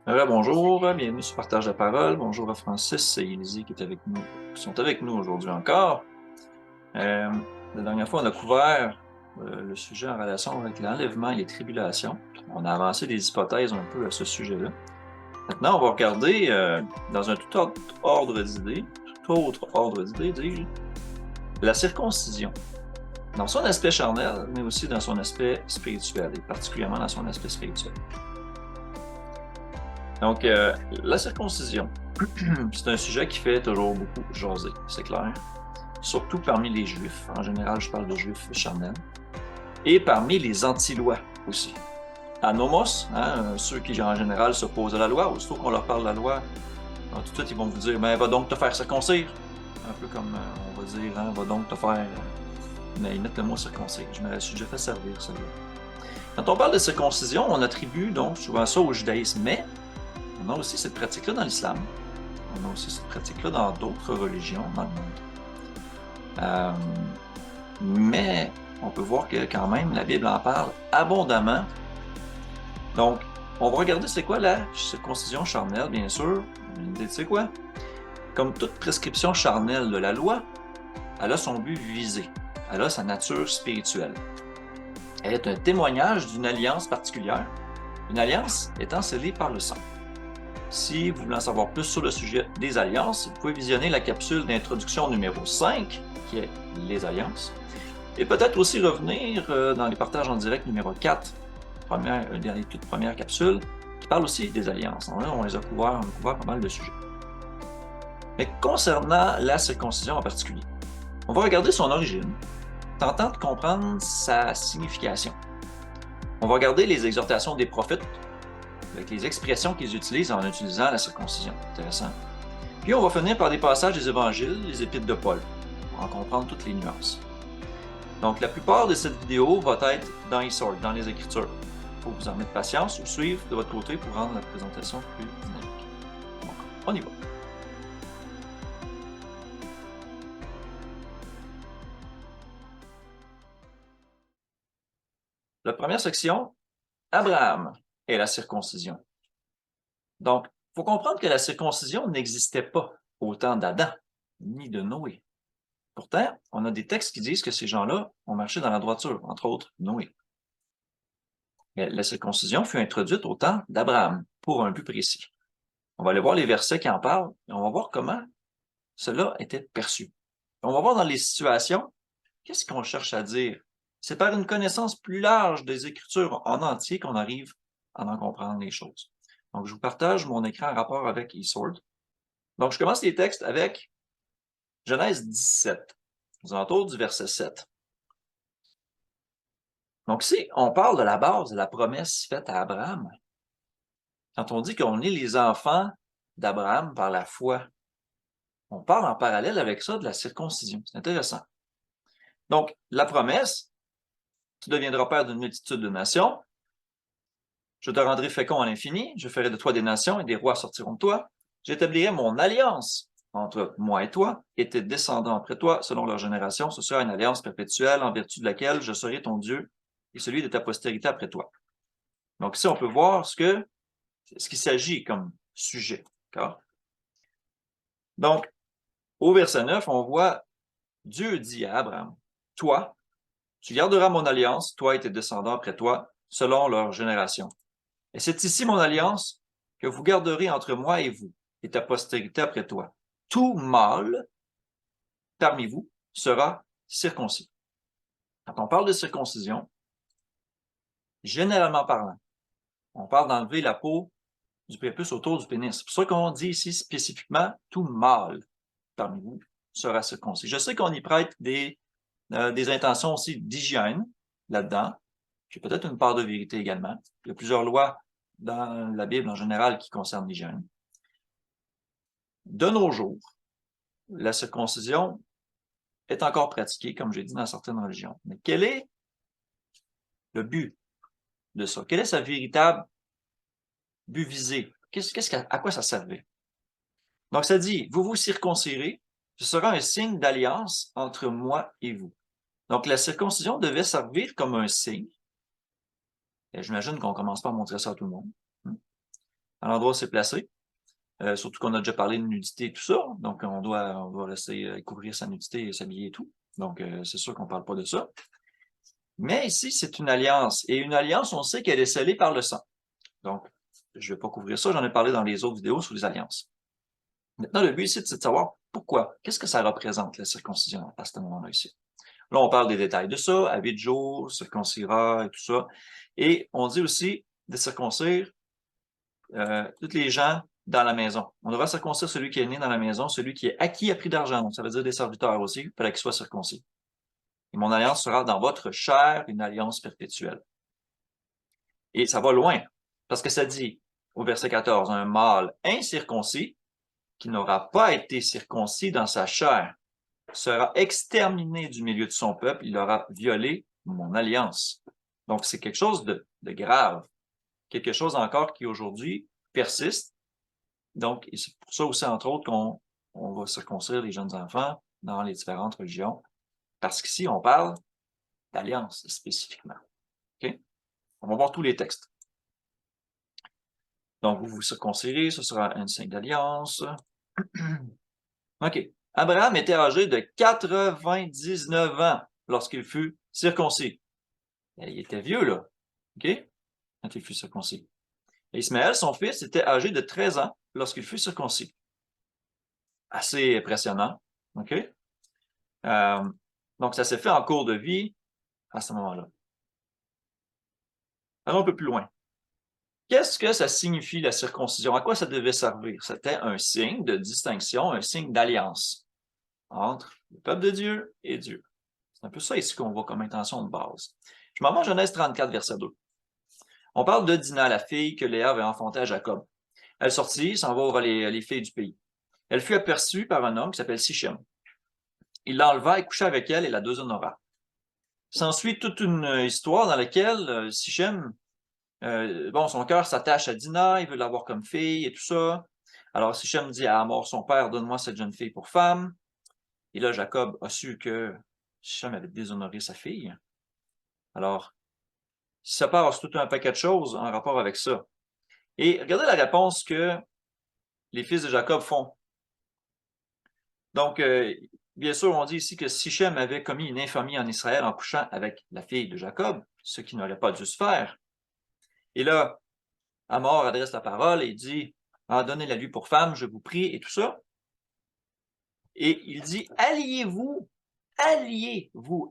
Bonjour, bienvenue sur Partage la parole. Bonjour à Francis et Élisée qui sont avec nous aujourd'hui encore. Euh, la dernière fois, on a couvert le sujet en relation avec l'enlèvement et les tribulations. On a avancé des hypothèses un peu à ce sujet-là. Maintenant, on va regarder dans un tout autre ordre d'idées, dis-je, la circoncision. Dans son aspect charnel, mais aussi dans son aspect spirituel, et particulièrement dans son aspect spirituel. Donc, la circoncision, c'est un sujet qui fait toujours beaucoup jaser, c'est clair. Surtout parmi les Juifs. En général, je parle de Juifs charnels. Et parmi les anti-lois aussi. Anomos, ceux qui en général s'opposent à la loi, aussitôt qu'on leur parle de la loi, tout de suite ils vont vous dire, ben va donc te faire circoncire. Un peu comme on va dire, va donc te faire. Mais ils mettent le mot circoncire. Je me suis déjà fait servir, ça. Quand on parle de circoncision, on attribue donc souvent ça au judaïsme, mais on a aussi cette pratique-là dans l'islam. On a aussi cette pratique-là dans d'autres religions dans le monde. Mais on peut voir que quand même, la Bible en parle abondamment. Donc, on va regarder c'est quoi la circoncision charnelle, bien sûr. Tu sais quoi? Comme toute prescription charnelle de la loi, elle a son but visé. Elle a sa nature spirituelle. Elle est un témoignage d'une alliance particulière, une alliance étant scellée par le sang. Si vous voulez en savoir plus sur le sujet des alliances, vous pouvez visionner la capsule d'introduction numéro 5, qui est les alliances, et peut-être aussi revenir dans les partages en direct numéro 4, dans les toutes premières capsules, qui parlent aussi des alliances. Donc là, on les a couvert, on a couvert pas mal de sujets. Mais concernant la circoncision en particulier, on va regarder son origine, tentant de comprendre sa signification. On va regarder les exhortations des prophètes avec les expressions qu'ils utilisent en utilisant la circoncision. Intéressant. Puis on va finir par des passages des évangiles, les épîtres de Paul, pour en comprendre toutes les nuances. Donc la plupart de cette vidéo va être dans eSword, dans les Écritures. Il faut vous en mettre patience ou suivre de votre côté pour rendre la présentation plus dynamique. Donc, on y va. La première section, Abraham et la circoncision. Donc, il faut comprendre que la circoncision n'existait pas au temps d'Adam ni de Noé. Pourtant, on a des textes qui disent que ces gens-là ont marché dans la droiture, entre autres Noé. Mais la circoncision fut introduite au temps d'Abraham, pour un but précis. On va aller voir les versets qui en parlent, et on va voir comment cela était perçu. On va voir dans les situations, qu'est-ce qu'on cherche à dire? C'est par une connaissance plus large des Écritures en entier qu'on arrive à en comprendre les choses. Donc, je vous partage mon écran en rapport avec eSword. Donc, je commence les textes avec Genèse 17, aux alentours du verset 7. Donc, si on parle de la base de la promesse faite à Abraham, quand on dit qu'on est les enfants d'Abraham par la foi, on parle en parallèle avec ça de la circoncision. C'est intéressant. Donc, la promesse, tu deviendras père d'une multitude de nations, je te rendrai fécond à l'infini, je ferai de toi des nations et des rois sortiront de toi, j'établirai mon alliance entre moi et tes descendants après toi, selon leur génération, ce sera une alliance perpétuelle en vertu de laquelle je serai ton Dieu et celui de ta postérité après toi. Donc ici, on peut voir ce qu'il s'agit comme sujet. Donc, au verset 9, on voit Dieu dit à Abraham, toi, tu garderas mon alliance, toi et tes descendants après toi, selon leur génération. Et c'est ici mon alliance que vous garderez entre moi et vous, et ta postérité après toi. Tout mâle parmi vous sera circoncis. Quand on parle de circoncision, généralement parlant, on parle d'enlever la peau du prépuce autour du pénis. C'est pour ça qu'on dit ici spécifiquement tout mâle parmi vous sera circoncis. Je sais qu'on y prête des intentions aussi d'hygiène là-dedans. J'ai peut-être une part de vérité également. Il y a plusieurs lois dans la Bible en général qui concernent l'hygiène. De nos jours, la circoncision est encore pratiquée, comme j'ai dit, dans certaines religions. Mais quel est le but de ça? Quel est sa véritable but visé? À quoi ça servait? Donc, ça dit, vous vous circoncirez, ce sera un signe d'alliance entre moi et vous. Donc, la circoncision devait servir comme un signe. Et j'imagine qu'on commence pas à montrer ça à tout le monde. à l'endroit où c'est placé. Surtout qu'on a déjà parlé de nudité et tout ça. Donc, on doit rester couvrir sa nudité et s'habiller et tout. Donc, c'est sûr qu'on ne parle pas de ça. Mais ici, c'est une alliance. Et une alliance, on sait qu'elle est scellée par le sang. Donc, je ne vais pas couvrir ça. J'en ai parlé dans les autres vidéos sur les alliances. Maintenant, le but ici, c'est de savoir pourquoi. Qu'est-ce que ça représente, la circoncision, à ce moment-là ici? Là, on parle des détails de ça, à 8 jours, circoncira et tout ça. Et on dit aussi de circoncire tous les gens dans la maison. On devra circoncire celui qui est né dans la maison, celui qui est acquis à prix d'argent. Donc, ça veut dire des serviteurs aussi, il fallait qu'ils soient circoncis. Et mon alliance sera dans votre chair une alliance perpétuelle. Et ça va loin, parce que ça dit, au verset 14, un mâle incirconcis qui n'aura pas été circoncis dans sa chair sera exterminé du milieu de son peuple, il aura violé mon alliance. Donc, c'est quelque chose de grave, quelque chose encore qui aujourd'hui persiste. Donc, c'est pour ça aussi, entre autres, qu'on va circoncire les jeunes enfants dans les différentes religions, parce qu'ici, on parle d'alliance spécifiquement. Okay? On va voir tous les textes. Donc, vous vous circoncirez, ce sera un signe d'alliance. OK. Abraham était âgé de 99 ans lorsqu'il fut circoncis. Il était vieux, là. OK? Quand il fut circoncis. Et Ismaël, son fils, était âgé de 13 ans lorsqu'il fut circoncis. Assez impressionnant. OK? Donc, ça s'est fait en cours de vie à ce moment-là. Allons un peu plus loin. Qu'est-ce que ça signifie, la circoncision? À quoi ça devait servir? C'était un signe de distinction, un signe d'alliance entre le peuple de Dieu et Dieu. C'est un peu ça ici qu'on voit comme intention de base. Je m'en vais en Genèse 34, verset 2. On parle de Dina, la fille que Léa avait enfantée à Jacob. Elle sortit, s'en va voir les filles du pays. Elle fut aperçue par un homme qui s'appelle Sichem. Il l'enleva et coucha avec elle et la déshonora. S'ensuit toute une histoire dans laquelle Sichem, son cœur s'attache à Dina, il veut l'avoir comme fille et tout ça. Alors Sichem dit à Hamor, son père, donne-moi cette jeune fille pour femme. Et là, Jacob a su que Sichem avait déshonoré sa fille. Alors, ça passe tout un paquet de choses en rapport avec ça. Et regardez la réponse que les fils de Jacob font. Donc, bien sûr, on dit ici que Sichem avait commis une infamie en Israël en couchant avec la fille de Jacob, ce qui n'aurait pas dû se faire. Et là, Hamor adresse la parole et dit « Ah, donnez-la lui pour femme, je vous prie » et tout ça. Et il dit « Alliez-vous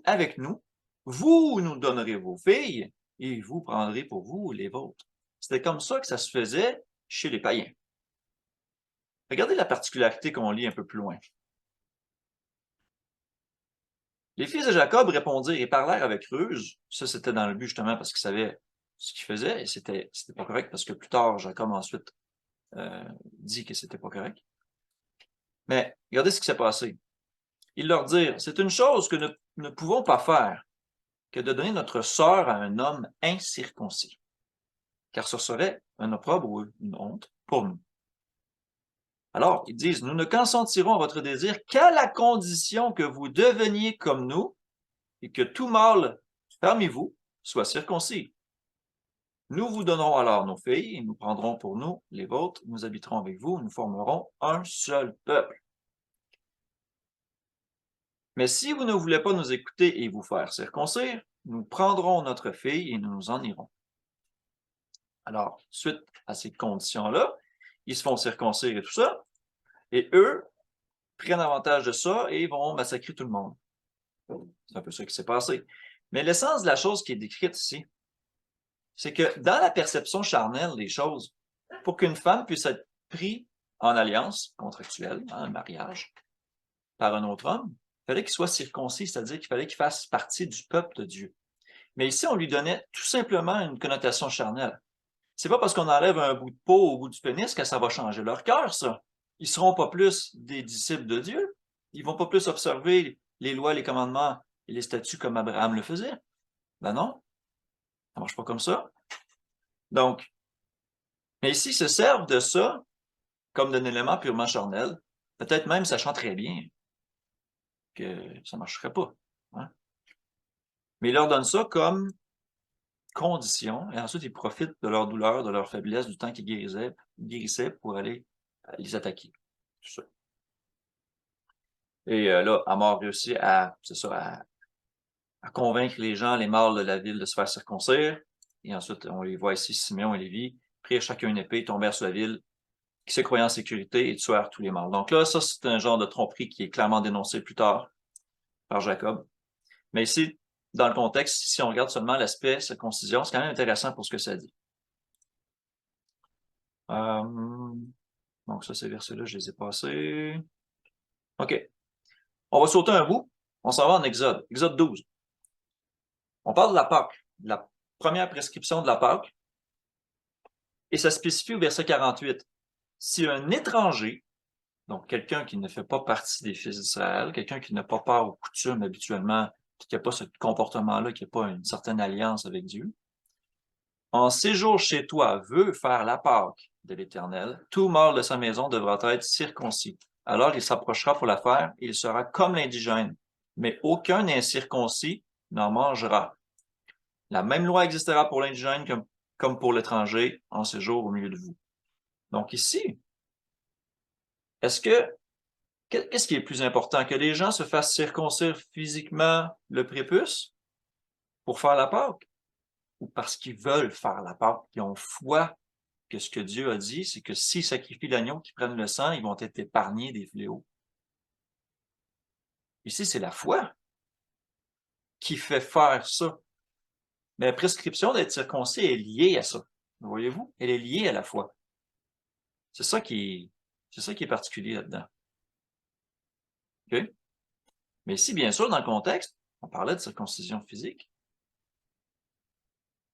avec nous, vous nous donnerez vos filles et vous prendrez pour vous les vôtres. » C'était comme ça que ça se faisait chez les païens. Regardez la particularité qu'on lit un peu plus loin. Les fils de Jacob répondirent et parlèrent avec ruse. Ça, c'était dans le but justement parce qu'ils savaient ce qu'ils faisaient et c'était pas correct parce que plus tard, Jacob ensuite dit que c'était pas correct. Mais regardez ce qui s'est passé. Ils leur dirent, c'est une chose que nous ne pouvons pas faire que de donner notre sœur à un homme incirconcis, car ce serait un opprobre ou une honte pour nous. Alors, ils disent, nous ne consentirons à votre désir qu'à la condition que vous deveniez comme nous et que tout mâle parmi vous soit circoncis. Nous vous donnerons alors nos filles et nous prendrons pour nous les vôtres, nous habiterons avec vous, nous formerons un seul peuple. Mais si vous ne voulez pas nous écouter et vous faire circoncire, nous prendrons notre fille et nous nous en irons. Alors, suite à ces conditions-là, ils se font circoncire et tout ça, et eux prennent avantage de ça et vont massacrer tout le monde. C'est un peu ça qui s'est passé. Mais l'essence de la chose qui est décrite ici, c'est que dans la perception charnelle des choses, pour qu'une femme puisse être prise en alliance contractuelle, un mariage, par un autre homme, il fallait qu'il soit circoncis, c'est-à-dire qu'il fallait qu'il fasse partie du peuple de Dieu. Mais ici, on lui donnait tout simplement une connotation charnelle. C'est pas parce qu'on enlève un bout de peau au bout du pénis que ça va changer leur cœur, ça. Ils seront pas plus des disciples de Dieu. Ils vont pas plus observer les lois, les commandements et les statuts comme Abraham le faisait. Ben non, ça marche pas comme ça. Donc, mais ici, ils se servent de ça comme d'un élément purement charnel, peut-être même sachant très bien que ça marcherait pas. Hein? Mais ils leur donnent ça comme conditions, et ensuite ils profitent de leur douleur, de leur faiblesse, du temps qu'ils guérissaient pour aller les attaquer. Tout ça. Et là, Amor réussit c'est ça, à convaincre les gens, les mâles de la ville, de se faire circoncire. Et ensuite, on les voit ici, Siméon et Lévi, prirent chacun une épée, tombèrent sur la ville, qui se croyait en sécurité et tuèrent tous les mâles. Donc là, ça, c'est un genre de tromperie qui est clairement dénoncé plus tard par Jacob. Mais ici, dans le contexte, si on regarde seulement l'aspect circoncision, c'est quand même intéressant pour ce que ça dit. Donc ça, ces versets-là, je les ai passés. OK. On va sauter un bout. On s'en va en Exode. Exode 12. On parle de la Pâque, de la première prescription de la Pâque. Et ça spécifie au verset 48. Si un étranger, donc quelqu'un qui ne fait pas partie des fils d'Israël, quelqu'un qui n'a pas part aux coutumes habituellement, qui n'a pas ce comportement-là, qui n'a pas une certaine alliance avec Dieu, en séjour chez toi veut faire la Pâque de l'Éternel, tout mâle de sa maison devra être circoncis. Alors il s'approchera pour la faire, et il sera comme l'indigène, mais aucun incirconcis n'en mangera. La même loi existera pour l'indigène comme pour l'étranger en séjour au milieu de vous. Donc ici, qu'est-ce qui est plus important? Que les gens se fassent circoncire physiquement le prépuce pour faire la Pâque? Ou parce qu'ils veulent faire la Pâque, ils ont foi que ce que Dieu a dit, c'est que s'ils sacrifient l'agneau, qu'ils prennent le sang, ils vont être épargnés des fléaux. Ici, c'est la foi qui fait faire ça. Mais la prescription d'être circoncis est liée à ça. Voyez-vous? Elle est liée à la foi. C'est ça qui est particulier là-dedans. OK? Mais ici, bien sûr, dans le contexte, on parlait de circoncision physique.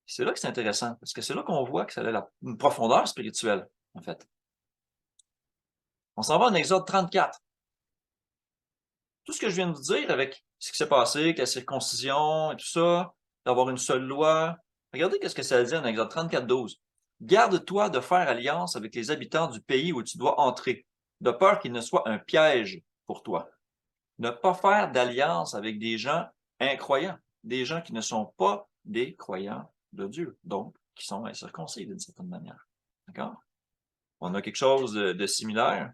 C'est là que c'est intéressant, parce que c'est là qu'on voit que ça a une profondeur spirituelle, en fait. On s'en va en Exode 34. Tout ce que je viens de vous dire avec ce qui s'est passé, avec la circoncision et tout ça, d'avoir une seule loi, regardez ce que ça dit en Exode 34, 12. Garde-toi de faire alliance avec les habitants du pays où tu dois entrer, de peur qu'il ne soit un piège pour toi. Ne pas faire d'alliance avec des gens incroyants, des gens qui ne sont pas des croyants de Dieu, donc qui sont incirconcis d'une certaine manière. D'accord? On a quelque chose de similaire.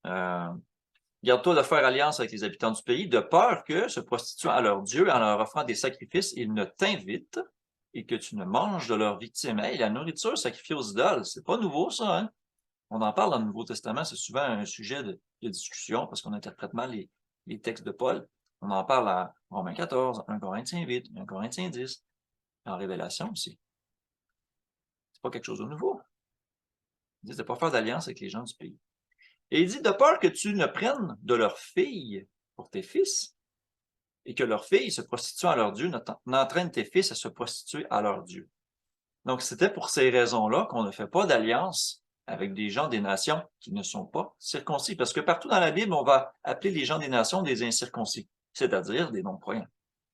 Garde-toi de faire alliance avec les habitants du pays, de peur que, se prostituant à leur Dieu, en leur offrant des sacrifices, ils ne t'invitent et que tu ne manges de leurs victimes. Hey, la nourriture sacrifiée aux idoles, c'est pas nouveau, ça, hein? On en parle dans le Nouveau Testament, c'est souvent un sujet de discussion parce qu'on interprète mal les textes de Paul. On en parle à Romains 14, 1 Corinthiens 8, 1 Corinthiens 10, en Révélation aussi. C'est pas quelque chose de nouveau. Il dit de ne pas faire d'alliance avec les gens du pays. Et il dit de peur que tu ne prennes de leurs filles pour tes fils et que leurs filles, se prostituant à leur Dieu, n'entraînent tes fils à se prostituer à leur Dieu. Donc, c'était pour ces raisons-là qu'on ne fait pas d'alliance avec des gens des nations qui ne sont pas circoncis. Parce que partout dans la Bible, on va appeler les gens des nations des incirconcis, c'est-à-dire des non-croyants.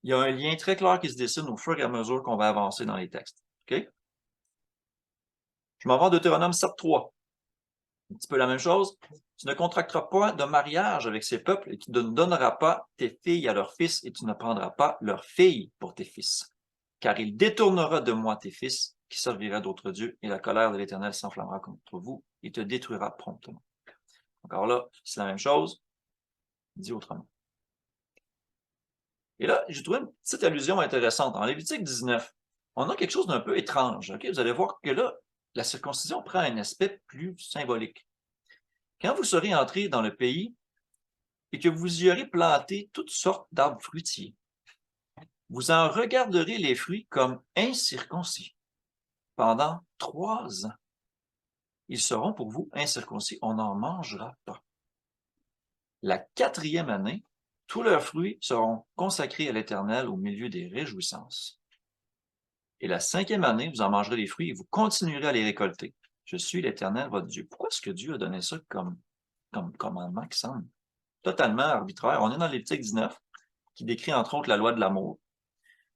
Il y a un lien très clair qui se dessine au fur et à mesure qu'on va avancer dans les textes. OK? Je m'en vais en Deutéronome 7.3. Un petit peu la même chose. Tu ne contracteras pas de mariage avec ces peuples et tu ne donneras pas tes filles à leurs fils et tu ne prendras pas leurs filles pour tes fils. Car il détournera de moi tes fils qui servira d'autres dieux et la colère de l'Éternel s'enflammera contre vous et te détruira promptement. Encore là, c'est la même chose, dit autrement. Et là, j'ai trouvé une petite allusion intéressante. En Lévitique 19, on a quelque chose d'un peu étrange. Okay? Vous allez voir que là, la circoncision prend un aspect plus symbolique. Quand vous serez entrés dans le pays et que vous y aurez planté toutes sortes d'arbres fruitiers, vous en regarderez les fruits comme incirconcis pendant 3 ans. Ils seront pour vous incirconcis, on n'en mangera pas. La 4e année, tous leurs fruits seront consacrés à l'Éternel au milieu des réjouissances. Et la 5e année, vous en mangerez les fruits et vous continuerez à les récolter. Je suis l'Éternel, votre Dieu. Pourquoi est-ce que Dieu a donné ça comme commandement qui semble totalement arbitraire? On est dans Lévitique 19, qui décrit entre autres la loi de l'amour.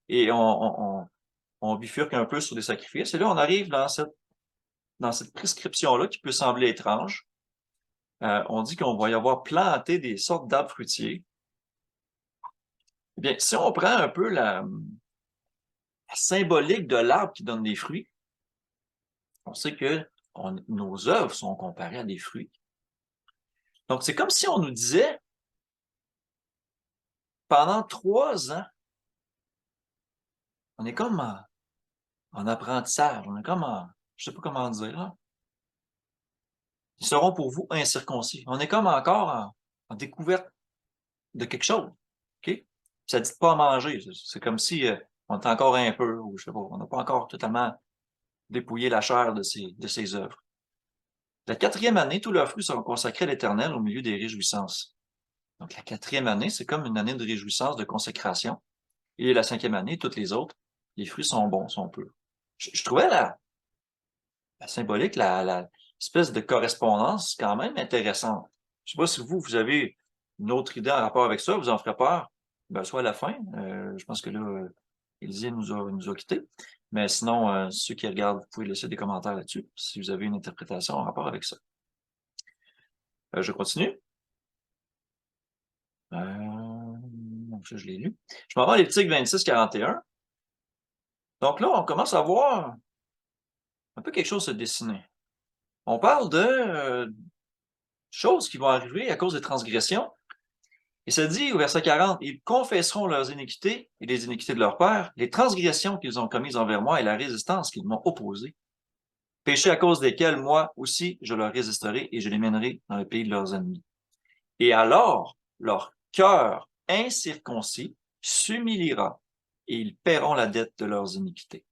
Et on bifurque un peu sur des sacrifices. Et là, on arrive dans cette prescription-là qui peut sembler étrange. On dit qu'on va y avoir planté des sortes d'arbres fruitiers. Eh bien, si on prend un peu symbolique de l'arbre qui donne des fruits. On sait que nos œuvres sont comparées à des fruits. Donc, c'est comme si on nous disait, pendant 3 ans, on est comme en apprentissage, on est comme je ne sais pas comment dire, là. Ils seront pour vous incirconcis. On est comme encore en découverte de quelque chose. OK? Ça ne dit pas à manger. C'est comme si on est encore un peu, ou je sais pas, on n'a pas encore totalement dépouillé la chair de ses œuvres. La 4e année, tous leurs fruits seront consacrés à l'Éternel au milieu des réjouissances. Donc, la 4e année, c'est comme une année de réjouissance, de consécration. Et la 5e année, toutes les autres, les fruits sont bons, sont purs. Je trouvais la symbolique, l'espèce de correspondance quand même intéressante. Je ne sais pas si vous avez une autre idée en rapport avec ça, vous en ferez part, ben, soit à la fin. Je pense que là, Élisée nous a quittés. Mais sinon, ceux qui regardent, vous pouvez laisser des commentaires là-dessus, si vous avez une interprétation en rapport avec ça. Je continue. Je l'ai lu. Je m'en vais à Lévitique 26-41. Donc là, on commence à voir un peu quelque chose se dessiner. On parle de choses qui vont arriver à cause des transgressions. Et ça dit au verset 40, « Ils confesseront leurs iniquités et les iniquités de leur père, les transgressions qu'ils ont commises envers moi et la résistance qu'ils m'ont opposée, péchés à cause desquels moi aussi je leur résisterai et je les mènerai dans le pays de leurs ennemis. Et alors leur cœur incirconcis s'humiliera et ils paieront la dette de leurs iniquités. »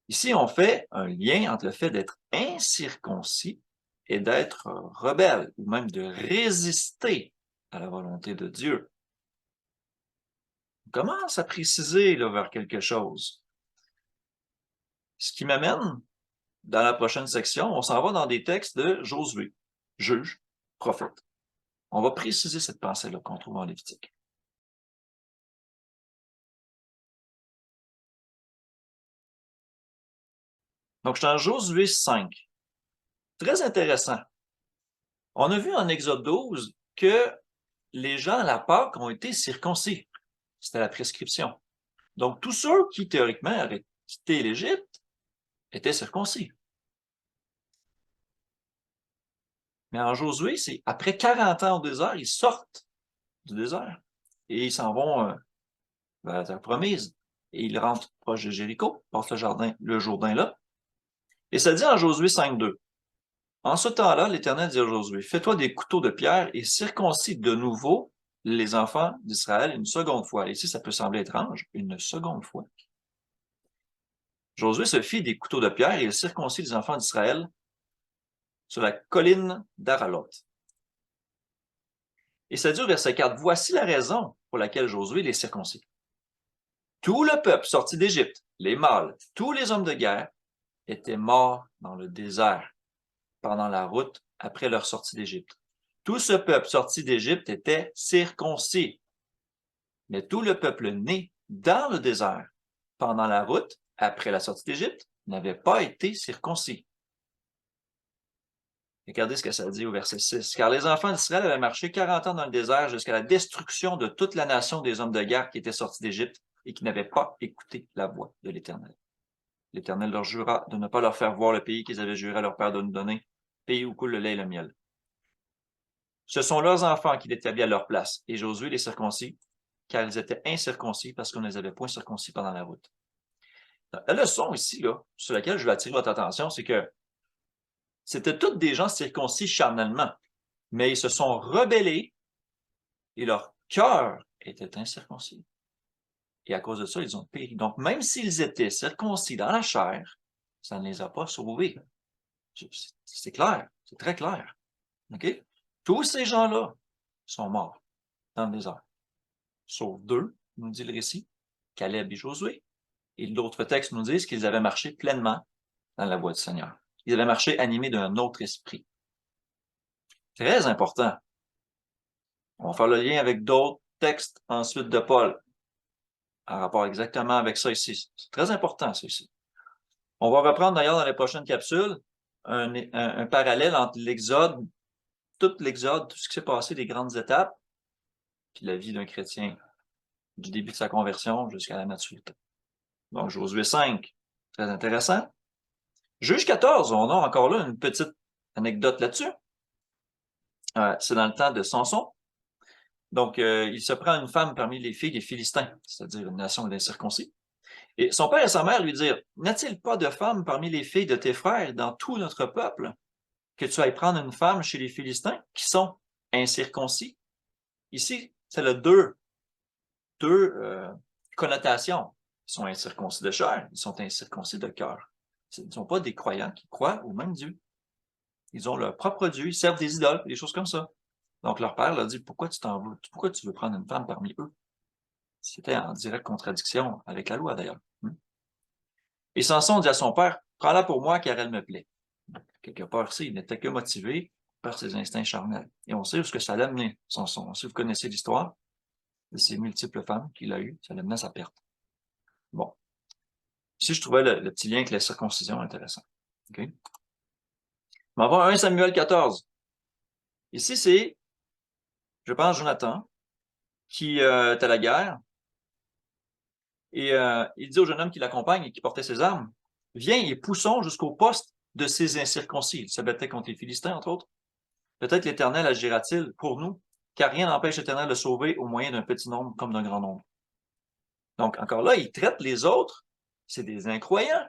Ici, on fait un lien entre le fait d'être incirconcis et d'être rebelle, ou même de résister à la volonté de Dieu. On commence à préciser là, vers quelque chose. Ce qui m'amène, dans la prochaine section, on s'en va dans des textes de Josué, juge, prophète. On va préciser cette pensée-là qu'on trouve en Lévitique. Donc, je suis en Josué 5. Très intéressant. On a vu en Exode 12 que les gens à la Pâque ont été circoncis. C'était la prescription. Donc, tous ceux qui, théoriquement, auraient quitté l'Égypte étaient circoncis. Mais en Josué, c'est après 40 ans au désert, ils sortent du désert et ils s'en vont vers la terre promise. Et ils rentrent proche de Jéricho, passent le Jourdain là. Et ça dit en Josué 5.2. En ce temps-là, l'Éternel dit à Josué, fais-toi des couteaux de pierre et circoncis de nouveau les enfants d'Israël une seconde fois. Et ici, ça peut sembler étrange, une seconde fois. Josué se fit des couteaux de pierre et il circoncit les enfants d'Israël sur la colline d'Aralot. Et ça dit au verset 4, voici la raison pour laquelle Josué les circoncit. Tout le peuple sorti d'Égypte, les mâles, tous les hommes de guerre, étaient morts dans le désert pendant la route après leur sortie d'Égypte. Tout ce peuple sorti d'Égypte était circoncis. Mais tout le peuple né dans le désert pendant la route après la sortie d'Égypte n'avait pas été circoncis. Regardez ce que ça dit au verset 6. Car les enfants d'Israël avaient marché 40 ans dans le désert jusqu'à la destruction de toute la nation des hommes de guerre qui étaient sortis d'Égypte et qui n'avaient pas écouté la voix de l'Éternel. L'Éternel leur jura de ne pas leur faire voir le pays qu'ils avaient juré à leur père de nous donner, pays où coule le lait et le miel. Ce sont leurs enfants qui l'établit à leur place, et Josué les circoncis, car ils étaient incirconcis parce qu'on ne les avait point circoncis pendant la route. La leçon ici, là, sur laquelle je veux attirer votre attention, c'est que c'était tous des gens circoncis charnellement, mais ils se sont rebellés et leur cœur était incirconcis. Et à cause de ça, ils ont péri. Donc, même s'ils étaient circoncis dans la chair, ça ne les a pas sauvés. C'est clair, c'est très clair. OK? Tous ces gens-là sont morts dans le désert. Sauf 2, nous dit le récit, Caleb et Josué. Et d'autres textes nous disent qu'ils avaient marché pleinement dans la voie du Seigneur. Ils avaient marché animés d'un autre esprit. Très important. On va faire le lien avec d'autres textes ensuite de Paul, en rapport exactement avec ça ici. C'est très important, ça ici. On va reprendre d'ailleurs dans les prochaines capsules un parallèle entre l'Exode, tout ce qui s'est passé, les grandes étapes, puis la vie d'un chrétien, du début de sa conversion jusqu'à la maturité. Donc, Josué 5, très intéressant. Juge 14, on a encore là une petite anecdote là-dessus. C'est dans le temps de Samson. Donc, il se prend une femme parmi les filles des Philistins, c'est-à-dire une nation d'incirconcis. Et son père et sa mère lui dirent, n'a-t-il pas de femme parmi les filles de tes frères dans tout notre peuple, que tu ailles prendre une femme chez les Philistins qui sont incirconcis? Ici, c'est le deux connotations. Ils sont incirconcis de chair, ils sont incirconcis de cœur. Ce ne sont pas des croyants qui croient au même Dieu. Ils ont leur propre Dieu, ils servent des idoles, des choses comme ça. Donc leur père leur dit, pourquoi tu t'en veux? Pourquoi tu veux prendre une femme parmi eux? C'était en directe contradiction avec la loi d'ailleurs. Et Samson dit à son père, prends-la pour moi car elle me plaît. Quelque part ici, il n'était que motivé par ses instincts charnels. Et on sait où ce que ça l'a mené, Samson. Si vous connaissez l'histoire de ces multiples femmes qu'il a eues, ça l'a mené à sa perte. Bon. Ici, je trouvais le petit lien avec la circoncision intéressant. OK? On va voir 1 Samuel 14. Ici, c'est, je pense, Jonathan, qui est à la guerre. Et il dit au jeune homme qui l'accompagne et qui portait ses armes, viens et poussons jusqu'au poste de ces incirconcis. Il se battait contre les Philistins, entre autres. Peut-être l'Éternel agira-t-il pour nous, car rien n'empêche l'Éternel de sauver au moyen d'un petit nombre comme d'un grand nombre. Donc, encore là, il traite les autres, c'est des incroyants.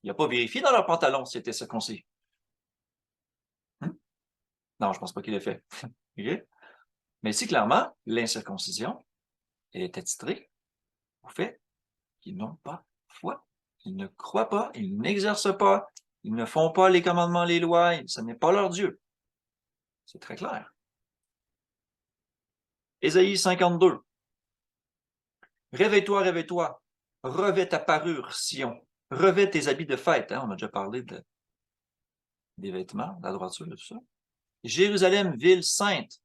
Il n'a pas vérifié dans leur pantalon s'ils étaient circoncis. Non, je pense pas qu'il l'ait fait. Okay? Mais ici, clairement, l'incirconcision est attitrée au fait qu'ils n'ont pas foi. Ils ne croient pas, ils n'exercent pas, ils ne font pas les commandements, les lois, ce n'est pas leur Dieu. C'est très clair. Ésaïe 52. Réveille-toi, réveille-toi. Revêt ta parure, Sion. Revêt tes habits de fête. Hein? On a déjà parlé des vêtements, de la droiture et tout ça. Jérusalem, ville sainte.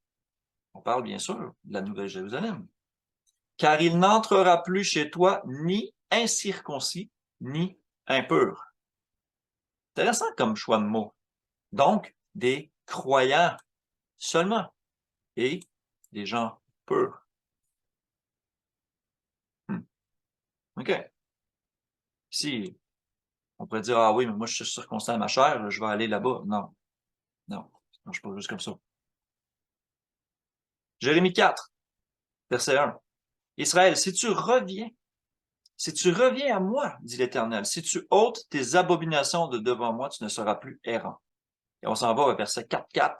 On parle bien sûr de la nouvelle Jérusalem. Car il n'entrera plus chez toi ni incirconcis, ni impur. Intéressant comme choix de mots. Donc, des croyants seulement et des gens purs. OK. Ici, on pourrait dire, ah oui, mais moi, je suis circoncis à ma chair, je vais aller là-bas. Non, non, ça marche pas juste comme ça. Jérémie 4, verset 1. Israël, si tu reviens à moi, dit l'Éternel, si tu ôtes tes abominations de devant moi, tu ne seras plus errant. Et on s'en va au verset 4.4.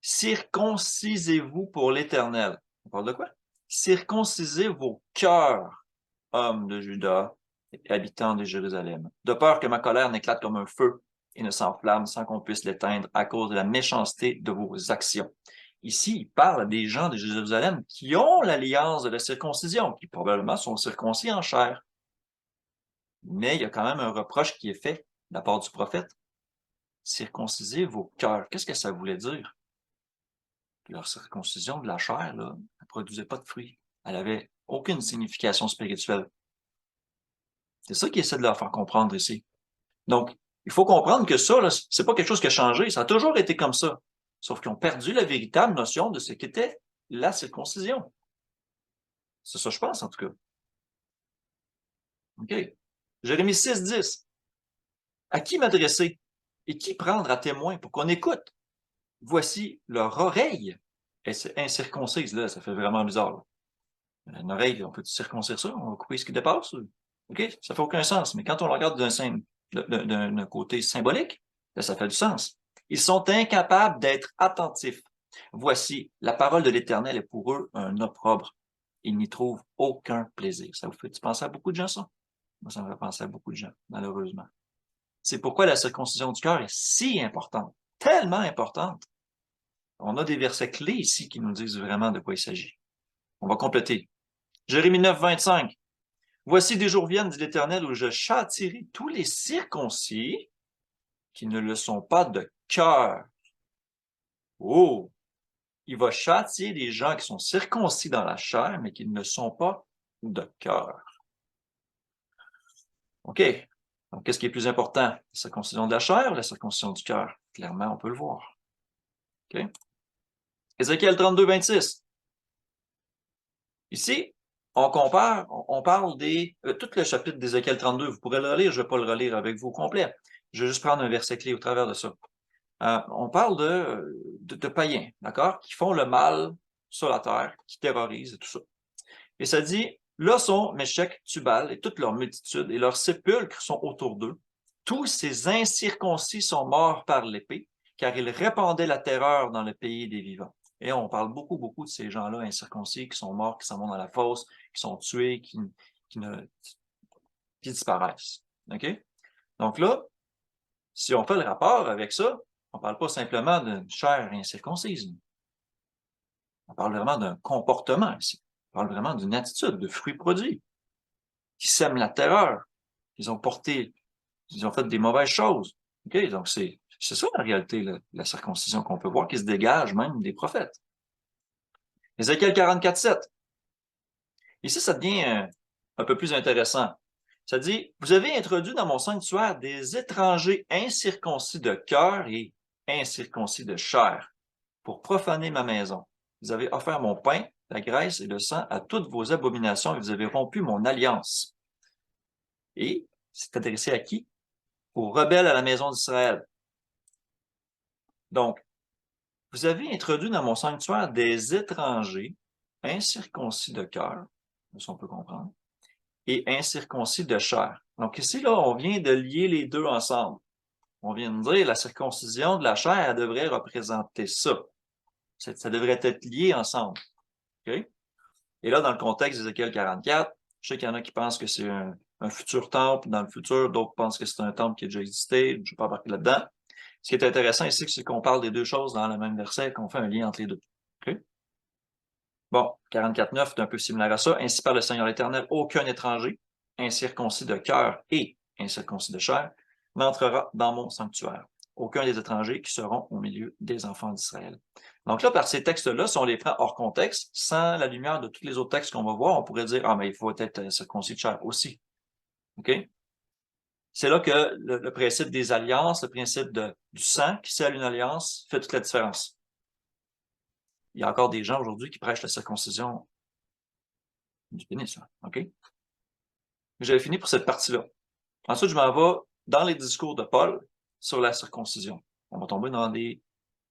Circoncisez-vous pour l'Éternel. On parle de quoi? Circoncisez vos cœurs, hommes de Juda et habitants de Jérusalem, de peur que ma colère n'éclate comme un feu et ne s'enflamme sans qu'on puisse l'éteindre à cause de la méchanceté de vos actions. Ici, il parle des gens de Jérusalem qui ont l'alliance de la circoncision, qui probablement sont circoncis en chair. Mais il y a quand même un reproche qui est fait de la part du prophète. Circoncisez vos cœurs. Qu'est-ce que ça voulait dire? Leur circoncision de la chair, là, elle ne produisait pas de fruits. Elle avait aucune signification spirituelle. C'est ça qu'il essaie de leur faire comprendre ici. Donc, il faut comprendre que ça, là, c'est pas quelque chose qui a changé. Ça a toujours été comme ça. Sauf qu'ils ont perdu la véritable notion de ce qu'était la circoncision. C'est ça, je pense, en tout cas. OK. Jérémie 6.10. À qui m'adresser et qui prendre à témoin pour qu'on écoute? Voici leur oreille est incirconcise. Là, ça fait vraiment bizarre. Là. Une oreille, on peut circoncire ça? On va couper ce qui dépasse? OK? Ça fait aucun sens. Mais quand on le regarde d'un côté symbolique, là, ça fait du sens. Ils sont incapables d'être attentifs. Voici, la parole de l'Éternel est pour eux un opprobre. Ils n'y trouvent aucun plaisir. Ça vous fait penser à beaucoup de gens, ça? Moi, ça me fait penser à beaucoup de gens, malheureusement. C'est pourquoi la circoncision du cœur est si importante, tellement importante. On a des versets clés ici qui nous disent vraiment de quoi il s'agit. On va compléter. Jérémie 9, 25. Voici des jours viennent, dit l'Éternel, où je châtierai tous les circoncis qui ne le sont pas de cœur. Oh! Il va châtier les gens qui sont circoncis dans la chair, mais qui ne le sont pas de cœur. OK. Donc, qu'est-ce qui est plus important? La circoncision de la chair ou la circoncision du cœur? Clairement, on peut le voir. OK. Ézéchiel 32, 26. Ici, on parle tout le chapitre d'Ézéchiel 32, vous pourrez le relire, je ne vais pas le relire avec vous au complet. Je vais juste prendre un verset clé au travers de ça. On parle de païens, d'accord, qui font le mal sur la terre, qui terrorisent et tout ça. Et ça dit, là sont Méshec, Tubal et toute leur multitude, et leurs sépulcres sont autour d'eux. Tous ces incirconcis sont morts par l'épée, car ils répandaient la terreur dans le pays des vivants. Et on parle beaucoup de ces gens-là incirconcis qui sont morts, qui s'en vont dans la fosse, qui sont tués, qui disparaissent. OK? Donc là, si on fait le rapport avec ça, on ne parle pas simplement d'une chair incirconcise. On parle vraiment d'un comportement ici. On parle vraiment d'une attitude, de fruits produits, qui sèment la terreur. Ils ont fait des mauvaises choses. OK? Donc, c'est ça la réalité, la circoncision qu'on peut voir qui se dégage même des prophètes. Ézéchiel 44:7. Ici, ça devient un peu plus intéressant. Ça dit, vous avez introduit dans mon sanctuaire des étrangers incirconcis de cœur et incirconcis de chair pour profaner ma maison. Vous avez offert mon pain, la graisse et le sang à toutes vos abominations et vous avez rompu mon alliance. Et c'est adressé à qui? Aux rebelles à la maison d'Israël. Donc, vous avez introduit dans mon sanctuaire des étrangers incirconcis de cœur, si on peut comprendre, et incirconcis de chair. Donc ici, là, on vient de lier les deux ensemble. On vient de dire la circoncision de la chair, elle devrait représenter ça. Ça devrait être lié ensemble. Okay? Et là, dans le contexte d'Ézéchiel 44, je sais qu'il y en a qui pensent que c'est un futur temple dans le futur, d'autres pensent que c'est un temple qui a déjà existé, je ne vais pas embarquer là-dedans. Ce qui est intéressant ici, c'est qu'on parle des deux choses dans le même verset, qu'on fait un lien entre les deux. Okay? Bon, 44:9 est un peu similaire à ça. Ainsi par le Seigneur l'Éternel, aucun étranger, incirconcis de cœur et incirconcis de chair, n'entrera dans mon sanctuaire. Aucun des étrangers qui seront au milieu des enfants d'Israël. Donc là, par ces textes-là, si on les prend hors contexte, sans la lumière de tous les autres textes qu'on va voir, on pourrait dire, ah, mais il faut être circoncis de chair aussi. OK? C'est là que le principe des alliances, le principe du sang qui scelle une alliance fait toute la différence. Il y a encore des gens aujourd'hui qui prêchent la circoncision du pénis, là. OK? J'avais fini pour cette partie-là. Ensuite, je m'en vais dans les discours de Paul sur la circoncision. On va tomber dans des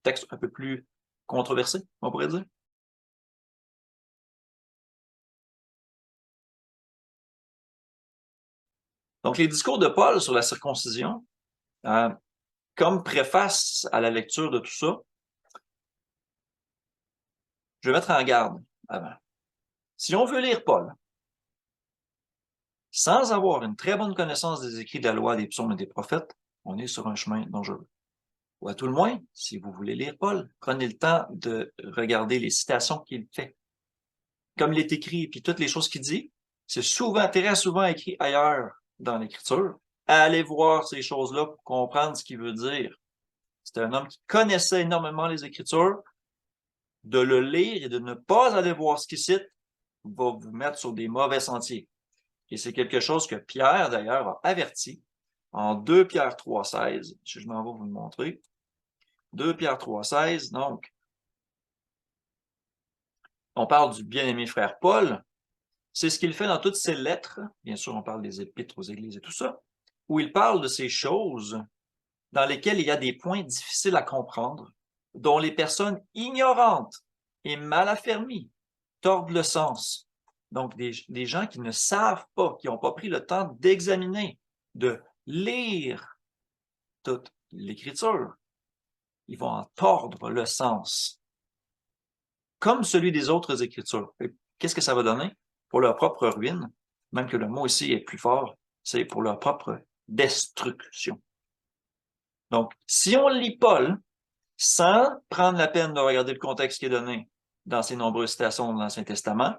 textes un peu plus controversés, on pourrait dire. Donc, les discours de Paul sur la circoncision, comme préface à la lecture de tout ça, je vais mettre en garde avant. Si on veut lire Paul, sans avoir une très bonne connaissance des écrits de la loi, des psaumes et des prophètes, on est sur un chemin dangereux. Ou à tout le moins, si vous voulez lire Paul, prenez le temps de regarder les citations qu'il fait. Comme il est écrit, puis toutes les choses qu'il dit, c'est souvent, très souvent écrit ailleurs dans l'Écriture. Allez voir ces choses-là pour comprendre ce qu'il veut dire. C'est un homme qui connaissait énormément les Écritures. De le lire et de ne pas aller voir ce qu'il cite va vous mettre sur des mauvais sentiers. Et c'est quelque chose que Pierre, d'ailleurs, a averti en 2 Pierre 3,16. Je m'en vais vous le montrer. 2 Pierre 3,16, donc, on parle du bien-aimé frère Paul. C'est ce qu'il fait dans toutes ses lettres. Bien sûr, on parle des épîtres aux églises et tout ça, où il parle de ces choses dans lesquelles il y a des points difficiles à comprendre, dont les personnes ignorantes et mal affermies tordent le sens. Donc, des gens qui ne savent pas, qui n'ont pas pris le temps d'examiner, de lire toute l'Écriture, ils vont en tordre le sens, comme celui des autres Écritures. Qu'est-ce que ça va donner? Pour leur propre ruine, même que le mot ici est plus fort, c'est pour leur propre destruction. Donc, si on lit Paul sans prendre la peine de regarder le contexte qui est donné dans ces nombreuses citations de l'Ancien Testament,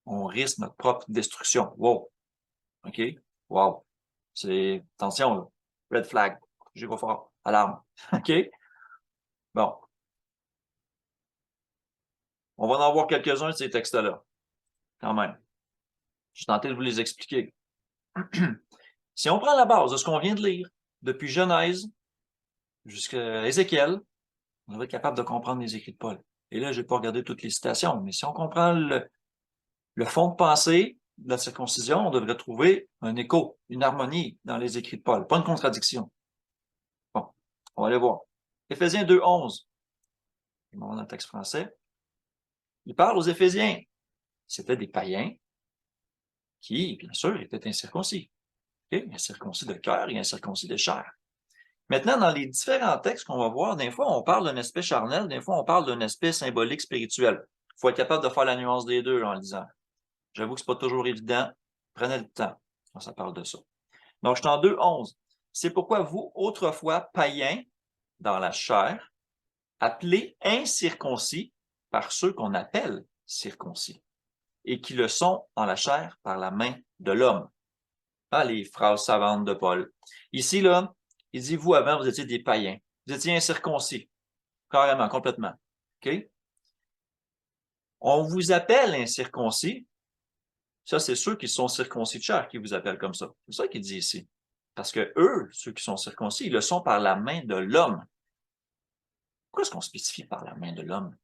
on risque notre propre destruction. Wow! OK? Wow! C'est, attention, là. Red flag. J'ai pas fort. Alarme. OK? Bon. On va en voir quelques-uns de ces textes-là. Quand même. Je suis tenté de vous les expliquer. Si on prend la base de ce qu'on vient de lire, depuis Genèse jusqu'à Ézéchiel, on va être capable de comprendre les écrits de Paul. Et là, je n'ai pas regardé toutes les citations, mais si on comprend Le fond de pensée de la circoncision, on devrait trouver un écho, une harmonie dans les écrits de Paul, pas une contradiction. Bon, on va aller voir. Éphésiens 2:11. Je vais dans le texte français. Il parle aux Éphésiens. C'était des païens qui, bien sûr, étaient incirconcis. Okay? Incirconcis de cœur et incirconcis de chair. Maintenant, dans les différents textes qu'on va voir, des fois, on parle d'un aspect charnel, des fois, on parle d'un aspect symbolique spirituel. Il faut être capable de faire la nuance des deux en le disant. J'avoue que c'est pas toujours évident. Prenez le temps quand ça parle de ça. Donc, je suis en 2:11. C'est pourquoi vous, autrefois païens, dans la chair, appelés incirconcis par ceux qu'on appelle circoncis, et qui le sont en la chair par la main de l'homme. Ah, les phrases savantes de Paul. Ici, là, il dit, vous, avant, vous étiez des païens. Vous étiez incirconcis. Carrément, complètement. OK? On vous appelle incirconcis. Ça, c'est ceux qui sont circoncis de chair qui vous appellent comme ça. C'est ça qu'il dit ici. Parce que eux, ceux qui sont circoncis, ils le sont par la main de l'homme. Pourquoi est-ce qu'on spécifie par la main de l'homme?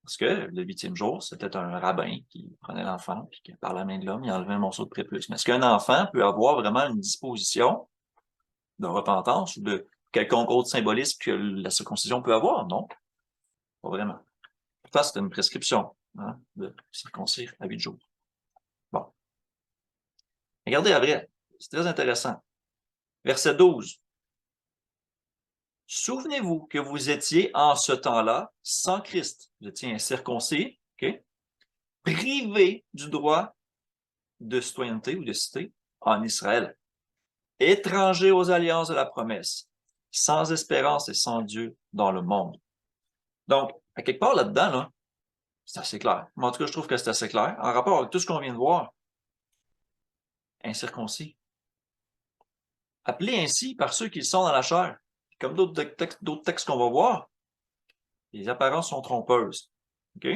Parce que le 8e jour, c'était un rabbin qui prenait l'enfant, puis qui, par la main de l'homme, il enlevait un morceau de prépuce. Mais est-ce qu'un enfant peut avoir vraiment une disposition de repentance ou de quelconque autre symbolisme que la circoncision peut avoir? Non, pas vraiment. Pourtant, c'est une prescription de circoncire à 8 jours. Bon. Regardez après, c'est très intéressant. Verset 12. Souvenez-vous que vous étiez en ce temps-là sans Christ. Vous étiez incirconcis, okay? Privé du droit de citoyenneté ou de cité en Israël, étranger aux alliances de la promesse, sans espérance et sans Dieu dans le monde. Donc, à quelque part là-dedans, là, c'est assez clair. Mais en tout cas, je trouve que c'est assez clair. En rapport avec tout ce qu'on vient de voir, incirconcis. Appelés ainsi par ceux qui sont dans la chair. Comme d'autres textes qu'on va voir, les apparences sont trompeuses. OK?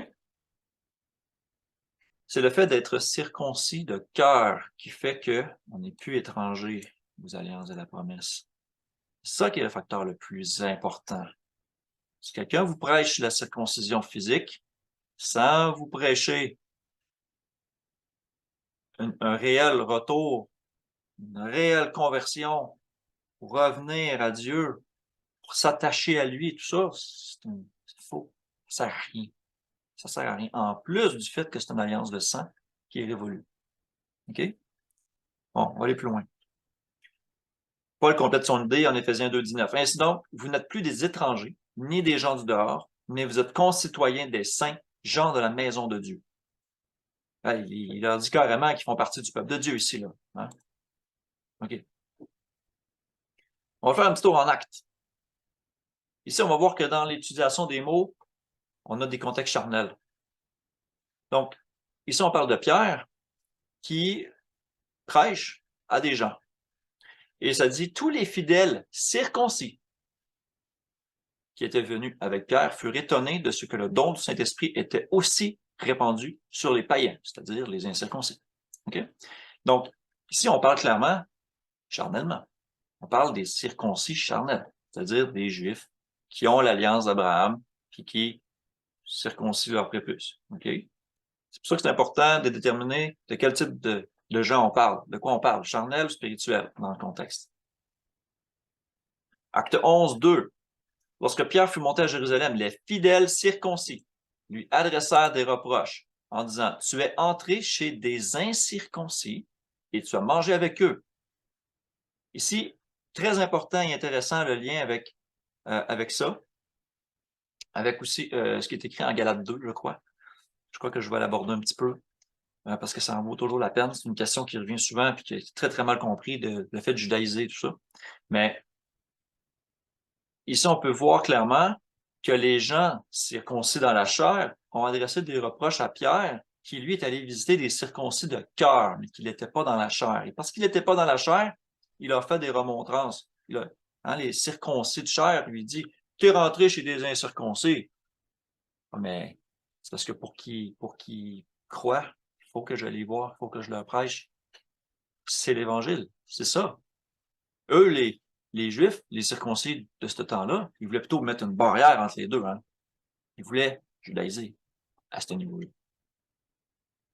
C'est le fait d'être circoncis de cœur qui fait qu'on n'est plus étranger aux alliances de la promesse. C'est ça qui est le facteur le plus important. Si quelqu'un vous prêche la circoncision physique, sans vous prêcher un réel retour, une réelle conversion, pour revenir à Dieu, pour s'attacher à lui, tout ça, c'est faux. Ça sert à rien. Ça sert à rien. En plus du fait que c'est une alliance de sang qui est révolue. OK? Bon, on va aller plus loin. Paul complète son idée en Éphésiens 2:19. Ainsi donc, vous n'êtes plus des étrangers, ni des gens du dehors, mais vous êtes concitoyens des saints, gens de la maison de Dieu. Il leur dit carrément qu'ils font partie du peuple de Dieu ici, là. Hein? OK. On va faire un petit tour en actes. Ici, on va voir que dans l'utilisation des mots, on a des contextes charnels. Donc, ici, on parle de Pierre qui prêche à des gens. Et ça dit, tous les fidèles circoncis qui étaient venus avec Pierre furent étonnés de ce que le don du Saint-Esprit était aussi répandu sur les païens, c'est-à-dire les incirconcis. Okay? Donc, ici, on parle clairement charnellement. On parle des circoncis charnels, c'est-à-dire des Juifs qui ont l'alliance d'Abraham et qui circoncis leur prépuce. Okay? C'est pour ça que c'est important de déterminer de quel type de gens on parle, de quoi on parle, charnel ou spirituel dans le contexte. Acte 11:2. Lorsque Pierre fut monté à Jérusalem, les fidèles circoncis lui adressèrent des reproches en disant, tu es entré chez des incirconcis et tu as mangé avec eux. Ici, très important et intéressant le lien avec ça, avec aussi ce qui est écrit en Galates 2, je crois. Je crois que je vais l'aborder un petit peu parce que ça en vaut toujours la peine. C'est une question qui revient souvent et qui est très, très mal compris, le fait de judaïser, tout ça. Mais ici, on peut voir clairement que les gens circoncis dans la chair ont adressé des reproches à Pierre, qui lui est allé visiter des circoncis de cœur, mais qu'il n'était pas dans la chair. Et parce qu'il n'était pas dans la chair, il a fait des remontrances. Les circoncis de chair lui dit, tu es rentré chez des incirconcis. Mais c'est parce que pour qu'ils croient, il faut que je les vois, il faut que je leur prêche. C'est l'Évangile, c'est ça. Eux, les Juifs, les circoncis de ce temps-là, ils voulaient plutôt mettre une barrière entre les deux. Hein. Ils voulaient judaïser à ce niveau-là.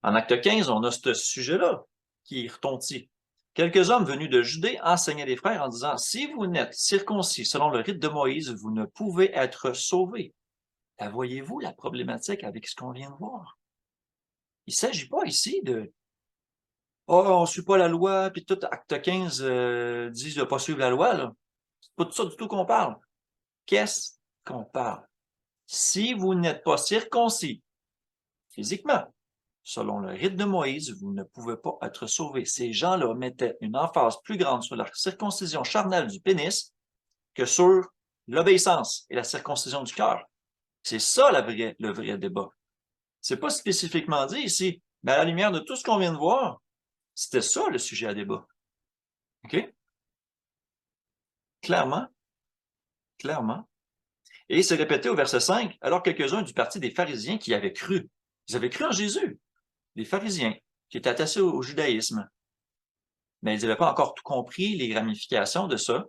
En acte 15, on a ce sujet-là qui retentit. Quelques hommes venus de Judée enseignaient les frères en disant, « Si vous n'êtes circoncis selon le rite de Moïse, vous ne pouvez être sauvés. » Voyez-vous la problématique avec ce qu'on vient de voir? Il ne s'agit pas ici de « Oh, on ne suit pas la loi, puis tout acte 15 dit de ne pas suivre la loi. » là. C'est pas de ça du tout qu'on parle. Qu'est-ce qu'on parle? Si vous n'êtes pas circoncis physiquement, selon le rite de Moïse, vous ne pouvez pas être sauvés. Ces gens-là mettaient une emphase plus grande sur la circoncision charnelle du pénis que sur l'obéissance et la circoncision du cœur. C'est ça le vrai débat. C'est pas spécifiquement dit ici, mais à la lumière de tout ce qu'on vient de voir, c'était ça le sujet à débat. OK? Clairement. Clairement. Et c'est répété au verset 5, alors quelques-uns du parti des pharisiens qui avaient cru. Ils avaient cru en Jésus. Les pharisiens, qui étaient attachés au judaïsme. Mais ils n'avaient pas encore tout compris, les ramifications de ça.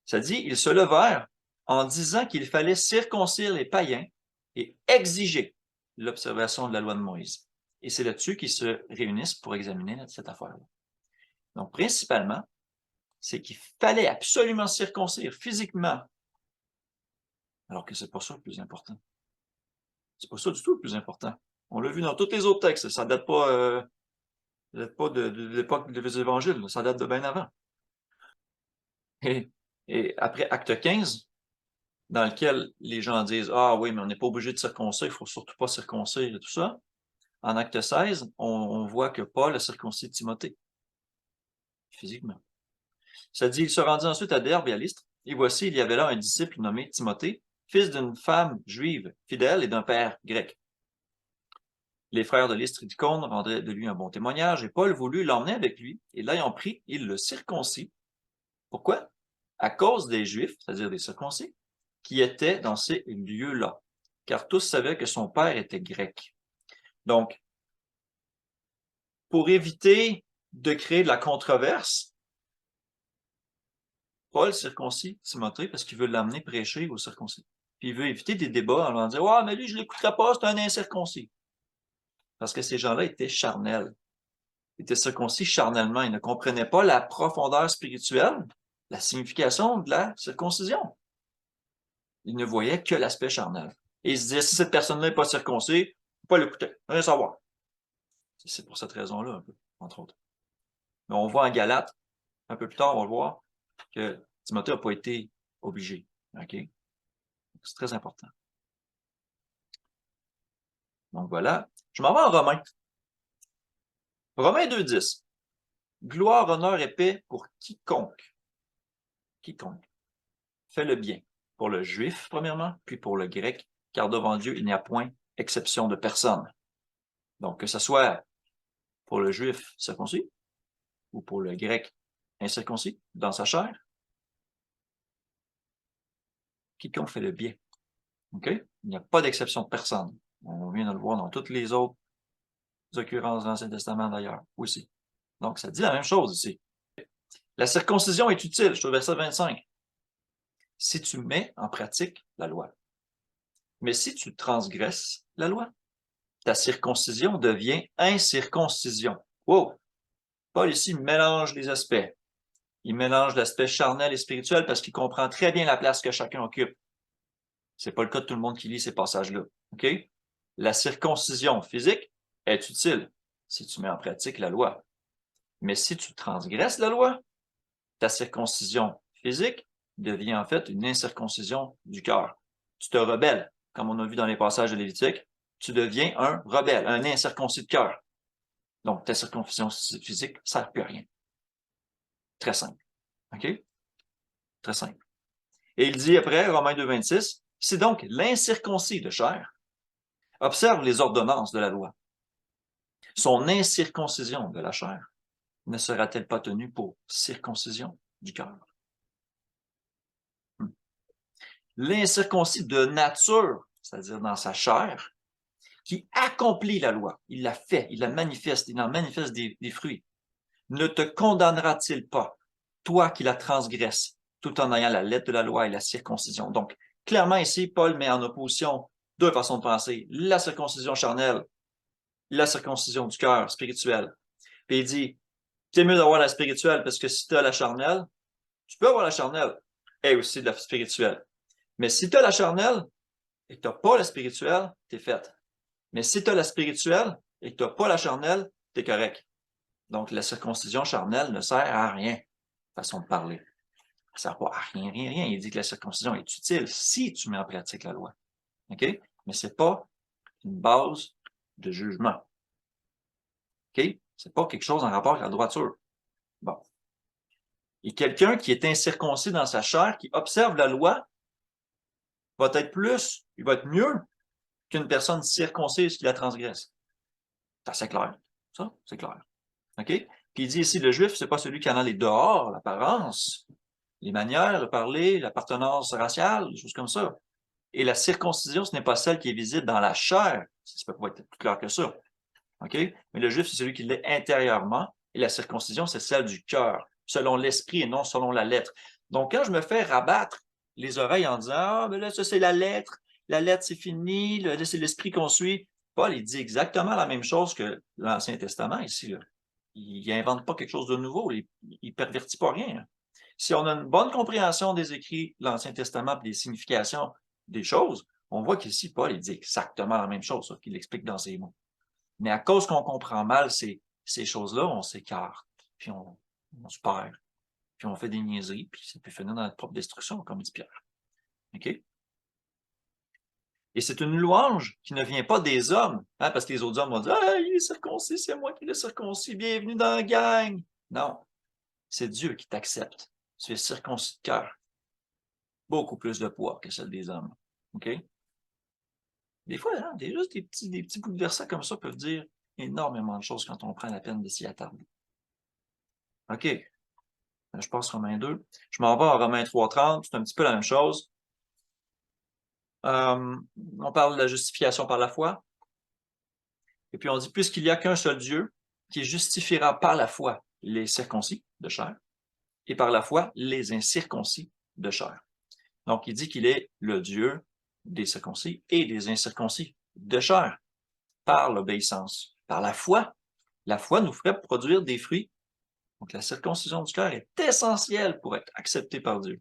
Ça dit, ils se levèrent en disant qu'il fallait circoncire les païens et exiger l'observation de la loi de Moïse. Et c'est là-dessus qu'ils se réunissent pour examiner cette affaire-là. Donc, principalement, c'est qu'il fallait absolument circoncire physiquement, alors que c'est pas ça le plus important. C'est pas ça du tout le plus important. On l'a vu dans tous les autres textes, ça date pas de l'époque des évangiles, ça date de bien avant. Et après Acte 15, dans lequel les gens disent « Ah oui, mais on n'est pas obligé de circoncire, il ne faut surtout pas circoncire et tout ça », en Acte 16, on voit que Paul a circoncis Timothée, physiquement. Ça dit, il se rendit ensuite à Derbe et à Lystre, et voici, il y avait là un disciple nommé Timothée, fils d'une femme juive fidèle et d'un père grec. Les frères de Lystre et d'Icône rendraient de lui un bon témoignage, et Paul voulut l'emmener avec lui, et l'ayant pris, il le circoncit. Pourquoi? À cause des Juifs, c'est-à-dire des circoncis, qui étaient dans ces lieux-là, car tous savaient que son père était grec. Donc, pour éviter de créer de la controverse, Paul circoncis Timothée parce qu'il veut l'amener prêcher aux circoncis. Puis il veut éviter des débats en leur disant « Ouais, mais lui, je ne l'écouterai pas, c'est un incirconcis. » Parce que ces gens-là étaient charnels. Ils étaient circoncis charnellement. Ils ne comprenaient pas la profondeur spirituelle, la signification de la circoncision. Ils ne voyaient que l'aspect charnel. Et ils se disaient, si cette personne-là n'est pas circoncis, il ne faut pas l'écouter, rien savoir. C'est pour cette raison-là, un peu, entre autres. Mais on voit en Galates, un peu plus tard, on va le voir, que Timothée n'a pas été obligé. OK? C'est très important. Donc voilà. Je m'en vais en Romains. Romains 2,10. Gloire, honneur et paix pour quiconque fait le bien. Pour le juif, premièrement, puis pour le grec, car devant Dieu, il n'y a point exception de personne. Donc, que ce soit pour le juif circoncis ou pour le grec incirconcis dans sa chair, quiconque fait le bien. OK? Il n'y a pas d'exception de personne. On vient de le voir dans toutes les autres occurrences de l'Ancien Testament d'ailleurs, aussi. Donc, ça dit la même chose ici. La circoncision est utile, je suis au verset 25. Si tu mets en pratique la loi. Mais si tu transgresses la loi, ta circoncision devient incirconcision. Wow! Paul ici mélange les aspects. Il mélange l'aspect charnel et spirituel parce qu'il comprend très bien la place que chacun occupe. C'est pas le cas de tout le monde qui lit ces passages-là. OK? La circoncision physique est utile si tu mets en pratique la loi. Mais si tu transgresses la loi, ta circoncision physique devient en fait une incirconcision du cœur. Tu te rebelles, comme on a vu dans les passages de Lévitique, tu deviens un rebelle, un incirconcis de cœur. Donc, ta circoncision physique ne sert plus à rien. Très simple. OK? Très simple. Et il dit après, Romains 2,26, si donc l'incirconcis de chair observe les ordonnances de la loi, son incirconcision de la chair ne sera-t-elle pas tenue pour circoncision du cœur? L'incirconcis de nature, c'est-à-dire dans sa chair, qui accomplit la loi, il la fait, il la manifeste, il en manifeste des fruits, ne te condamnera-t-il pas, toi qui la transgresses, tout en ayant la lettre de la loi et la circoncision? Donc, clairement ici, Paul met en opposition deux façons de penser. La circoncision charnelle la circoncision du cœur spirituelle. Puis il dit, c'est mieux d'avoir la spirituelle parce que si tu as la charnelle, tu peux avoir la charnelle et aussi de la spirituelle. Mais si tu as la charnelle et que tu n'as pas la spirituelle, tu es faite. Mais si tu as la spirituelle et que tu n'as pas la charnelle, tu es correct. Donc, la circoncision charnelle ne sert à rien, façon de parler. Ça ne sert pas à rien, rien, rien. Il dit que la circoncision est utile si tu mets en pratique la loi. OK? Mais ce n'est pas une base de jugement. OK? Ce n'est pas quelque chose en rapport avec la droiture. Bon. Et quelqu'un qui est incirconcis dans sa chair, qui observe la loi, va être plus, il va être mieux qu'une personne circoncise qui la transgresse. C'est assez clair. Ça, c'est clair. OK? Puis il dit ici, le juif, c'est pas celui qui en a les dehors, l'apparence, les manières de parler, l'appartenance raciale, des choses comme ça. Et la circoncision, ce n'est pas celle qui est visible dans la chair. Ça peut pas être plus clair que ça. OK? Mais le juif, c'est celui qui l'est intérieurement. Et la circoncision, c'est celle du cœur, selon l'esprit et non selon la lettre. Donc, quand je me fais rabattre les oreilles en disant, ah, mais là, ça, c'est la lettre, c'est fini, c'est l'esprit qu'on suit, Paul, il dit exactement la même chose que l'Ancien Testament ici, là. Il n'invente pas quelque chose de nouveau, il ne pervertit pas rien, hein. Si on a une bonne compréhension des écrits de l'Ancien Testament et des significations des choses, on voit qu'ici, Paul, il dit exactement la même chose, qu'il explique dans ses mots. Mais à cause qu'on comprend mal ces choses-là, on s'écarte, puis on se perd, puis on fait des niaiseries, puis ça peut finir dans notre propre destruction, comme dit Pierre. OK? Et c'est une louange qui ne vient pas des hommes, hein, parce que les autres hommes vont dire « Ah, il est circoncis, c'est moi qui l'ai circoncis, bienvenue dans la gang! » Non, c'est Dieu qui t'accepte. Tu es circoncis de cœur. Beaucoup plus de poids que celle des hommes. OK? Des fois, hein, juste des petits bouts de versets comme ça peuvent dire énormément de choses quand on prend la peine de s'y attarder. OK. Je passe Romains 2. Je m'en vais à Romains 3,30. C'est un petit peu la même chose. On parle de la justification par la foi. Et puis on dit, puisqu'il n'y a qu'un seul Dieu qui justifiera par la foi les circoncis de chair et par la foi les incirconcis de chair. Donc il dit qu'il est le Dieu des circoncis et des incirconcis de chair par l'obéissance, par la foi. La foi nous ferait produire des fruits. Donc la circoncision du cœur est essentielle pour être acceptée par Dieu.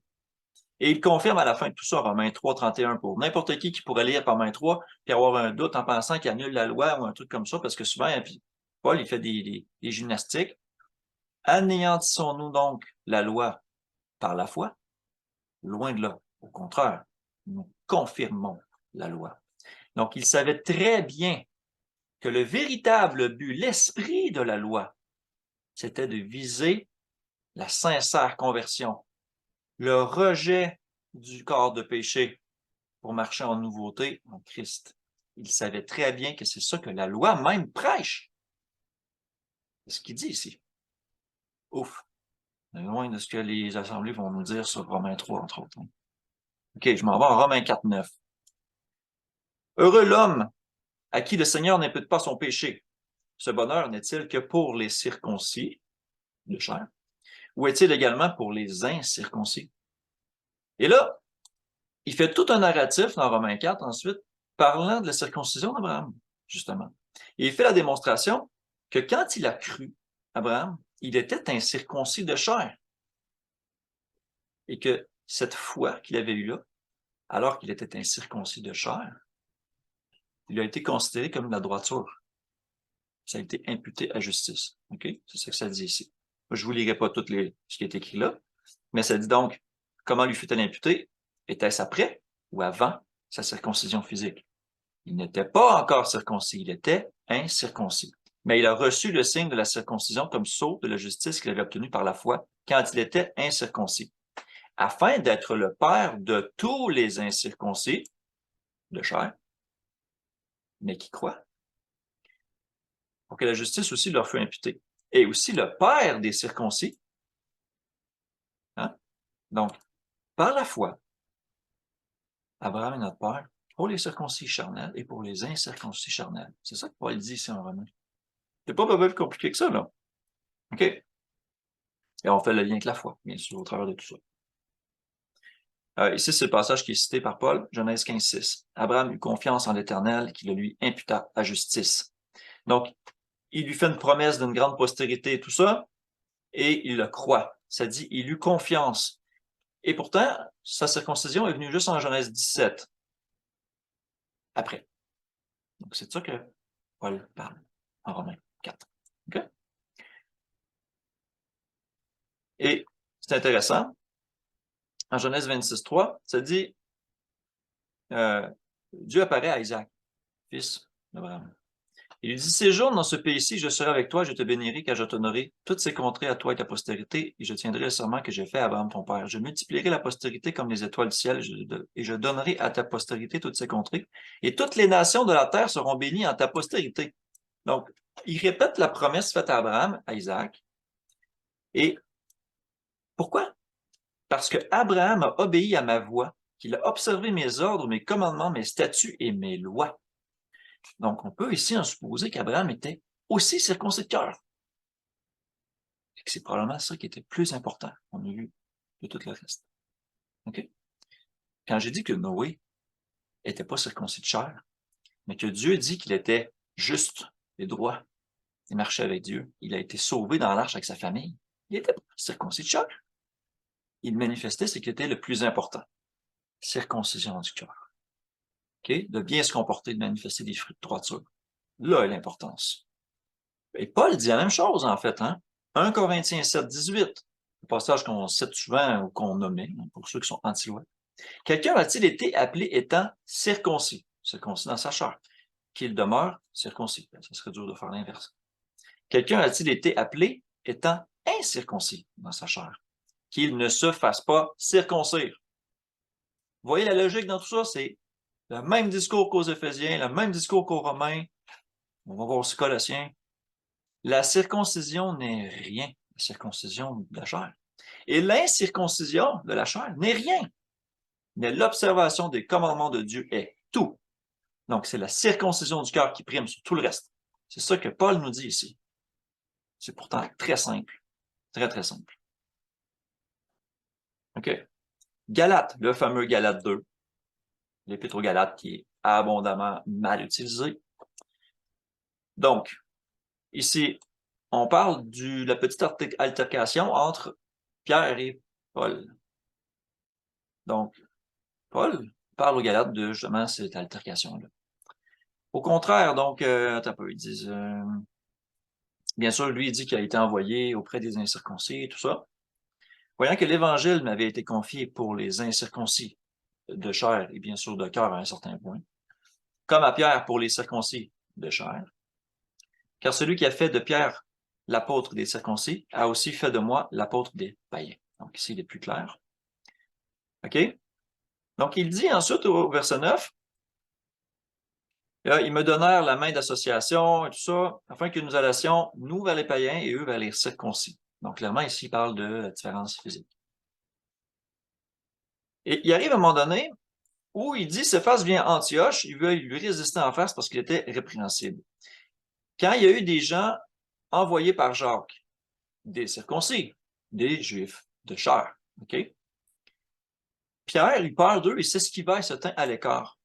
Et il confirme à la fin de tout ça, Romains 3, 31, pour n'importe qui pourrait lire Romains 3 puis avoir un doute en pensant qu'il annule la loi ou un truc comme ça, parce que souvent, Paul, il fait des gymnastiques. Anéantissons-nous donc la loi par la foi? Loin de là. Au contraire, nous confirmons la loi. Donc, il savait très bien que le véritable but, l'esprit de la loi, c'était de viser la sincère conversion, le rejet du corps de péché pour marcher en nouveauté en Christ. Il savait très bien que c'est ça que la loi même prêche. C'est ce qu'il dit ici. Ouf. On est loin de ce que les assemblées vont nous dire sur Romains 3, entre autres. OK, je m'en vais en Romains 4, 9. Heureux l'homme à qui le Seigneur n'impute pas son péché. Ce bonheur n'est-il que pour les circoncis de chair, ou est-il également pour les incirconcis? Et là, il fait tout un narratif dans Romains 4 ensuite, parlant de la circoncision d'Abraham, justement. Et il fait la démonstration que quand il a cru, Abraham, il était incirconcis de chair. Et que cette foi qu'il avait eue là, alors qu'il était incirconcis de chair, il a été considéré comme de la droiture. Ça a été imputé à justice. OK? C'est ça que ça dit ici. Je ne vous lirai pas tout ce qui est écrit là, mais ça dit donc, comment lui fut-elle imputée? Était-ce après ou avant sa circoncision physique? Il n'était pas encore circoncis, il était incirconcis. Mais il a reçu le signe de la circoncision comme sceau de la justice qu'il avait obtenu par la foi quand il était incirconcis, afin d'être le père de tous les incirconcis de chair, mais qui croient, pour que la justice aussi leur fût imputée. Et aussi le père des circoncis. Hein? Donc, par la foi, Abraham est notre père pour les circoncis charnels et pour les incirconcis charnels. C'est ça que Paul dit ici en Romains. C'est pas plus compliqué que ça, là. OK? Et on fait le lien avec la foi, bien sûr, au travers de tout ça. Ici, c'est le passage qui est cité par Paul, Genèse 15, 6. Abraham eut confiance en l'Éternel qui le lui imputa à justice. Donc, il lui fait une promesse d'une grande postérité et tout ça, et il le croit. Ça dit, il eut confiance. Et pourtant, sa circoncision est venue juste en Genèse 17, après. Donc, c'est de ça que Paul parle en Romains 4. Okay? Et c'est intéressant. En Genèse 26, 3, ça dit, Dieu apparaît à Isaac, fils d'Abraham. Il lui dit, séjourne dans ce pays-ci, je serai avec toi, je te bénirai, car je t'honorerai toutes ces contrées à toi et ta postérité, et je tiendrai le serment que j'ai fait à Abraham ton père. Je multiplierai la postérité comme les étoiles du ciel, et je donnerai à ta postérité toutes ces contrées, et toutes les nations de la terre seront bénies en ta postérité. Donc, il répète la promesse faite à Abraham, à Isaac. Et pourquoi? Parce que Abraham a obéi à ma voix, qu'il a observé mes ordres, mes commandements, mes statuts et mes lois. Donc, on peut ici en supposer qu'Abraham était aussi circoncis de cœur. C'est probablement ça qui était plus important, on a vu, de tout le reste. OK? Quand j'ai dit que Noé n'était pas circoncis de chair, mais que Dieu dit qu'il était juste et droit, il marchait avec Dieu, il a été sauvé dans l'arche avec sa famille, il n'était pas circoncis de chair. Il manifestait ce qui était le plus important, circoncision du cœur. OK? De bien se comporter, de manifester des fruits de droiture. Là est l'importance. Et Paul dit la même chose, en fait, hein? 1 Corinthiens 7, 18, le passage qu'on cite souvent ou qu'on nommait, pour ceux qui sont anti-loi. Quelqu'un a-t-il été appelé étant circoncis dans sa chair, qu'il demeure circoncis? Ça serait dur de faire l'inverse. Quelqu'un a-t-il été appelé étant incirconcis dans sa chair, qu'il ne se fasse pas circoncire? Vous voyez la logique dans tout ça? C'est le même discours qu'aux Éphésiens, le même discours qu'aux Romains. On va voir aussi Colossiens. La circoncision n'est rien, la circoncision de la chair. Et l'incirconcision de la chair n'est rien. Mais l'observation des commandements de Dieu est tout. Donc, c'est la circoncision du cœur qui prime sur tout le reste. C'est ça que Paul nous dit ici. C'est pourtant très simple. Très, très simple. OK. Galates, le fameux Galates 2. L'épître aux Galates qui est abondamment mal utilisé. Donc, ici, on parle de la petite altercation entre Pierre et Paul. Donc, Paul parle aux Galates de justement cette altercation-là. Au contraire, donc, attends un peu, ils disent, bien sûr, lui, il dit qu'il a été envoyé auprès des incirconcis et tout ça. Voyant que l'Évangile m'avait été confié pour les incirconcis de chair et bien sûr de cœur à un certain point, comme à Pierre pour les circoncis de chair, car celui qui a fait de Pierre l'apôtre des circoncis a aussi fait de moi l'apôtre des païens. Donc ici, il est plus clair. OK? Donc, il dit ensuite au verset 9, ils me donnèrent la main d'association et tout ça, afin que nous allassions, nous vers les païens et eux vers les circoncis. Donc, clairement, ici, il parle de la différence physique. Et il arrive à un moment donné où il dit, Céphas vient à Antioche, il veut lui résister en face parce qu'il était répréhensible. Quand il y a eu des gens envoyés par Jacques, des circoncis, des Juifs de chair, OK? Pierre, il parle d'eux, il s'esquiva et se tint à l'écart,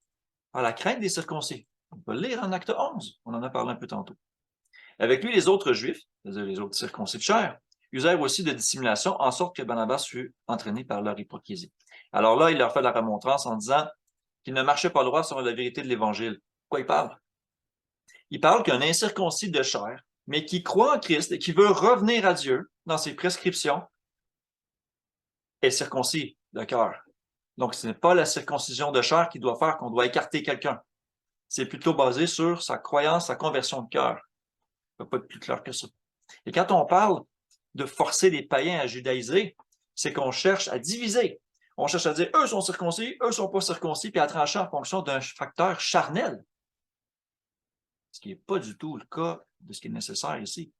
par la crainte des circoncis. On peut le lire en acte 11, on en a parlé un peu tantôt. Avec lui, les autres Juifs, c'est-à-dire les autres circoncis de chair, usèrent aussi de dissimulation, en sorte que Barnabas fut entraîné par leur hypocrisie. Alors là, il leur fait la remontrance en disant qu'il ne marchait pas droit selon la vérité de l'Évangile. Quoi il parle? Il parle qu'un incirconcis de chair, mais qui croit en Christ et qui veut revenir à Dieu dans ses prescriptions, est circoncis de cœur. Donc, ce n'est pas la circoncision de chair qui doit faire qu'on doit écarter quelqu'un. C'est plutôt basé sur sa croyance, sa conversion de cœur. Ça ne peut pas être plus clair que ça. Et quand on parle de forcer les païens à judaïser, c'est qu'on cherche à diviser. On cherche à dire, eux sont circoncis, eux sont pas circoncis, puis à trancher en fonction d'un facteur charnel. Ce qui n'est pas du tout le cas de ce qui est nécessaire ici.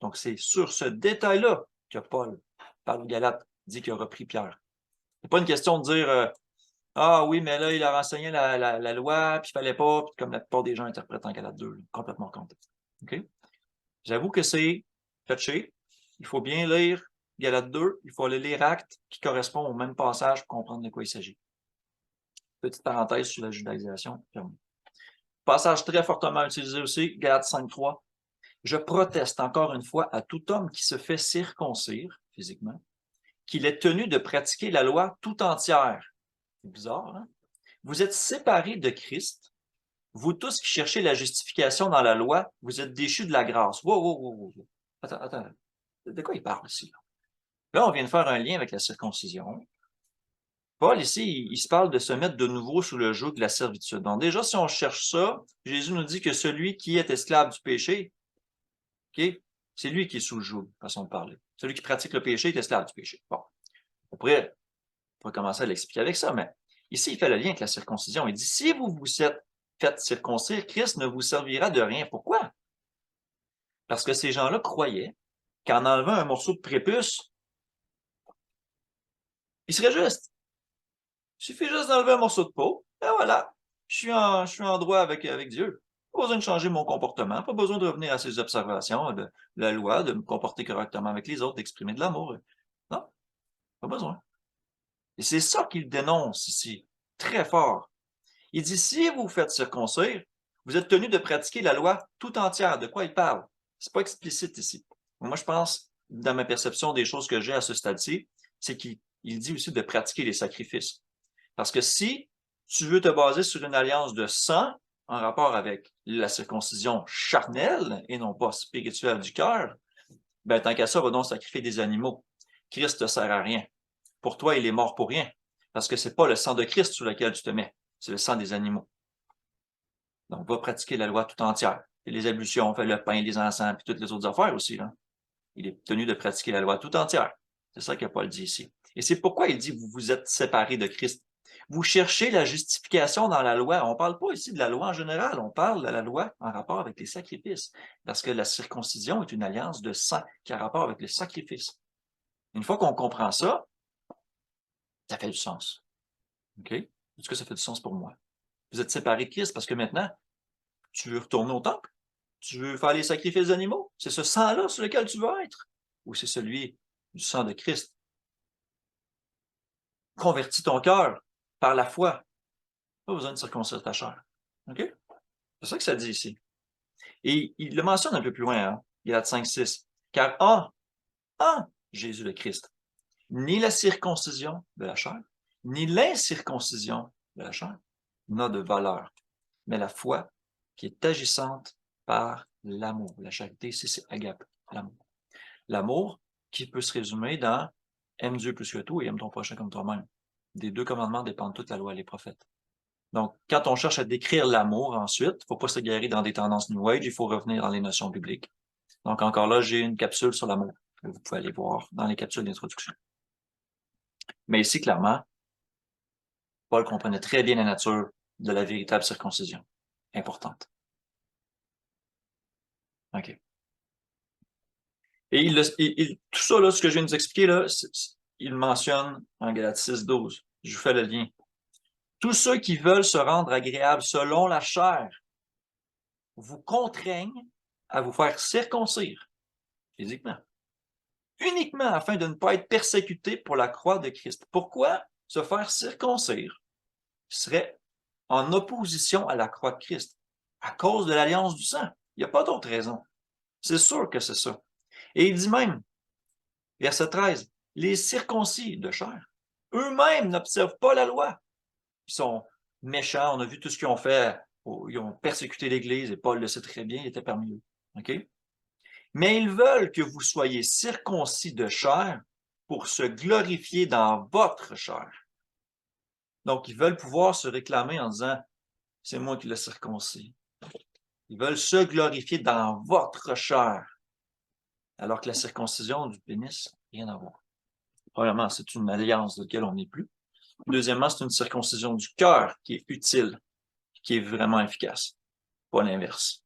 Donc, c'est sur ce détail-là que Paul, par le Galate, dit qu'il a repris Pierre. Ce n'est pas une question de dire ah oui, mais là, il a renseigné la loi, puis il fallait pas, puis comme la plupart des gens interprètent en Galate 2, complètement contexte. OK? J'avoue que c'est touché. Il faut bien lire Galate 2, il faut aller lire Actes qui correspond au même passage pour comprendre de quoi il s'agit. Petite parenthèse sur la judaïsation. Passage très fortement utilisé aussi, Galates 5.3. Je proteste encore une fois à tout homme qui se fait circoncire physiquement, qu'il est tenu de pratiquer la loi tout entière. C'est bizarre, hein? Vous êtes séparés de Christ. Vous tous qui cherchez la justification dans la loi, vous êtes déchus de la grâce. Wow, wow, wow, wow. Attends. De quoi il parle ici? Là, on vient de faire un lien avec la circoncision. Paul, ici, il se parle de se mettre de nouveau sous le joug de la servitude. Donc déjà, si on cherche ça, Jésus nous dit que celui qui est esclave du péché, okay, c'est lui qui est sous le joug, façon de parler. Celui qui pratique le péché est esclave du péché. Bon, on pourrait commencer à l'expliquer avec ça, mais ici, il fait le lien avec la circoncision. Il dit, si vous vous êtes fait circoncire, Christ ne vous servira de rien. Pourquoi? Parce que ces gens-là croyaient qu'en enlevant un morceau de prépuce, il serait juste. Il suffit juste d'enlever un morceau de peau, et voilà, je suis en droit avec Dieu. Pas besoin de changer mon comportement, pas besoin de revenir à ces observations de la loi, de me comporter correctement avec les autres, d'exprimer de l'amour. Non, pas besoin. Et c'est ça qu'il dénonce ici, très fort. Il dit, si vous vous faites circoncire, vous êtes tenu de pratiquer la loi tout entière. De quoi il parle? C'est pas explicite ici. Moi, je pense, dans ma perception des choses que j'ai à ce stade-ci, c'est qu'il dit aussi de pratiquer les sacrifices. Parce que si tu veux te baser sur une alliance de sang en rapport avec la circoncision charnelle et non pas spirituelle du cœur, ben tant qu'à ça, va donc sacrifier des animaux. Christ ne te sert à rien. Pour toi, il est mort pour rien. Parce que c'est pas le sang de Christ sur lequel tu te mets, c'est le sang des animaux. Donc, va pratiquer la loi tout entière. Et les ablutions, fait le pain, les encens, puis toutes les autres affaires aussi. Là. Il est tenu de pratiquer la loi tout entière. C'est ça que Paul dit ici. Et c'est pourquoi il dit, vous vous êtes séparés de Christ. Vous cherchez la justification dans la loi. On ne parle pas ici de la loi en général, on parle de la loi en rapport avec les sacrifices. Parce que la circoncision est une alliance de sang qui a rapport avec les sacrifices. Une fois qu'on comprend ça, ça fait du sens. OK? Est-ce que ça fait du sens pour moi? Vous êtes séparés de Christ parce que maintenant, tu veux retourner au temple? Tu veux faire les sacrifices d'animaux? C'est ce sang-là sur lequel tu veux être? Ou c'est celui du sang de Christ? Convertis ton cœur par la foi. Pas besoin de circoncire ta chair. OK? C'est ça que ça dit ici. Et il le mentionne un peu plus loin, hein? Galates 5, 6. Car en Jésus le Christ, ni la circoncision de la chair, ni l'incirconcision de la chair n'a de valeur, mais la foi qui est agissante par l'amour. La charité, ici, c'est agape, l'amour. L'amour qui peut se résumer dans aime Dieu plus que tout et aime ton prochain comme toi-même. Des deux commandements dépendent toute la loi et les prophètes. Donc, quand on cherche à décrire l'amour ensuite, il ne faut pas se garer dans des tendances New Age, il faut revenir dans les notions bibliques. Donc, encore là, j'ai une capsule sur l'amour que vous pouvez aller voir dans les capsules d'introduction. Mais ici, clairement, Paul comprenait très bien la nature de la véritable circoncision. Importante. OK. Et tout ça, là, ce que je viens de vous expliquer, là, il mentionne en Galates 6, 12. Je vous fais le lien. Tous ceux qui veulent se rendre agréables selon la chair vous contraignent à vous faire circoncire physiquement, uniquement afin de ne pas être persécutés pour la croix de Christ. Pourquoi se faire circoncire serait en opposition à la croix de Christ? À cause de l'alliance du sang. Il n'y a pas d'autre raison. C'est sûr que c'est ça. Et il dit même, verset 13, les circoncis de chair, eux-mêmes n'observent pas la loi. Ils sont méchants, on a vu tout ce qu'ils ont fait, ils ont persécuté l'Église, et Paul le sait très bien, il était parmi eux. OK? Mais ils veulent que vous soyez circoncis de chair pour se glorifier dans votre chair. Donc, ils veulent pouvoir se réclamer en disant, c'est moi qui l'ai circoncis. Ils veulent se glorifier dans votre chair. Alors que la circoncision du pénis, rien à voir. Premièrement, c'est une alliance de laquelle on n'est plus. Deuxièmement, c'est une circoncision du cœur qui est utile, qui est vraiment efficace, pas l'inverse.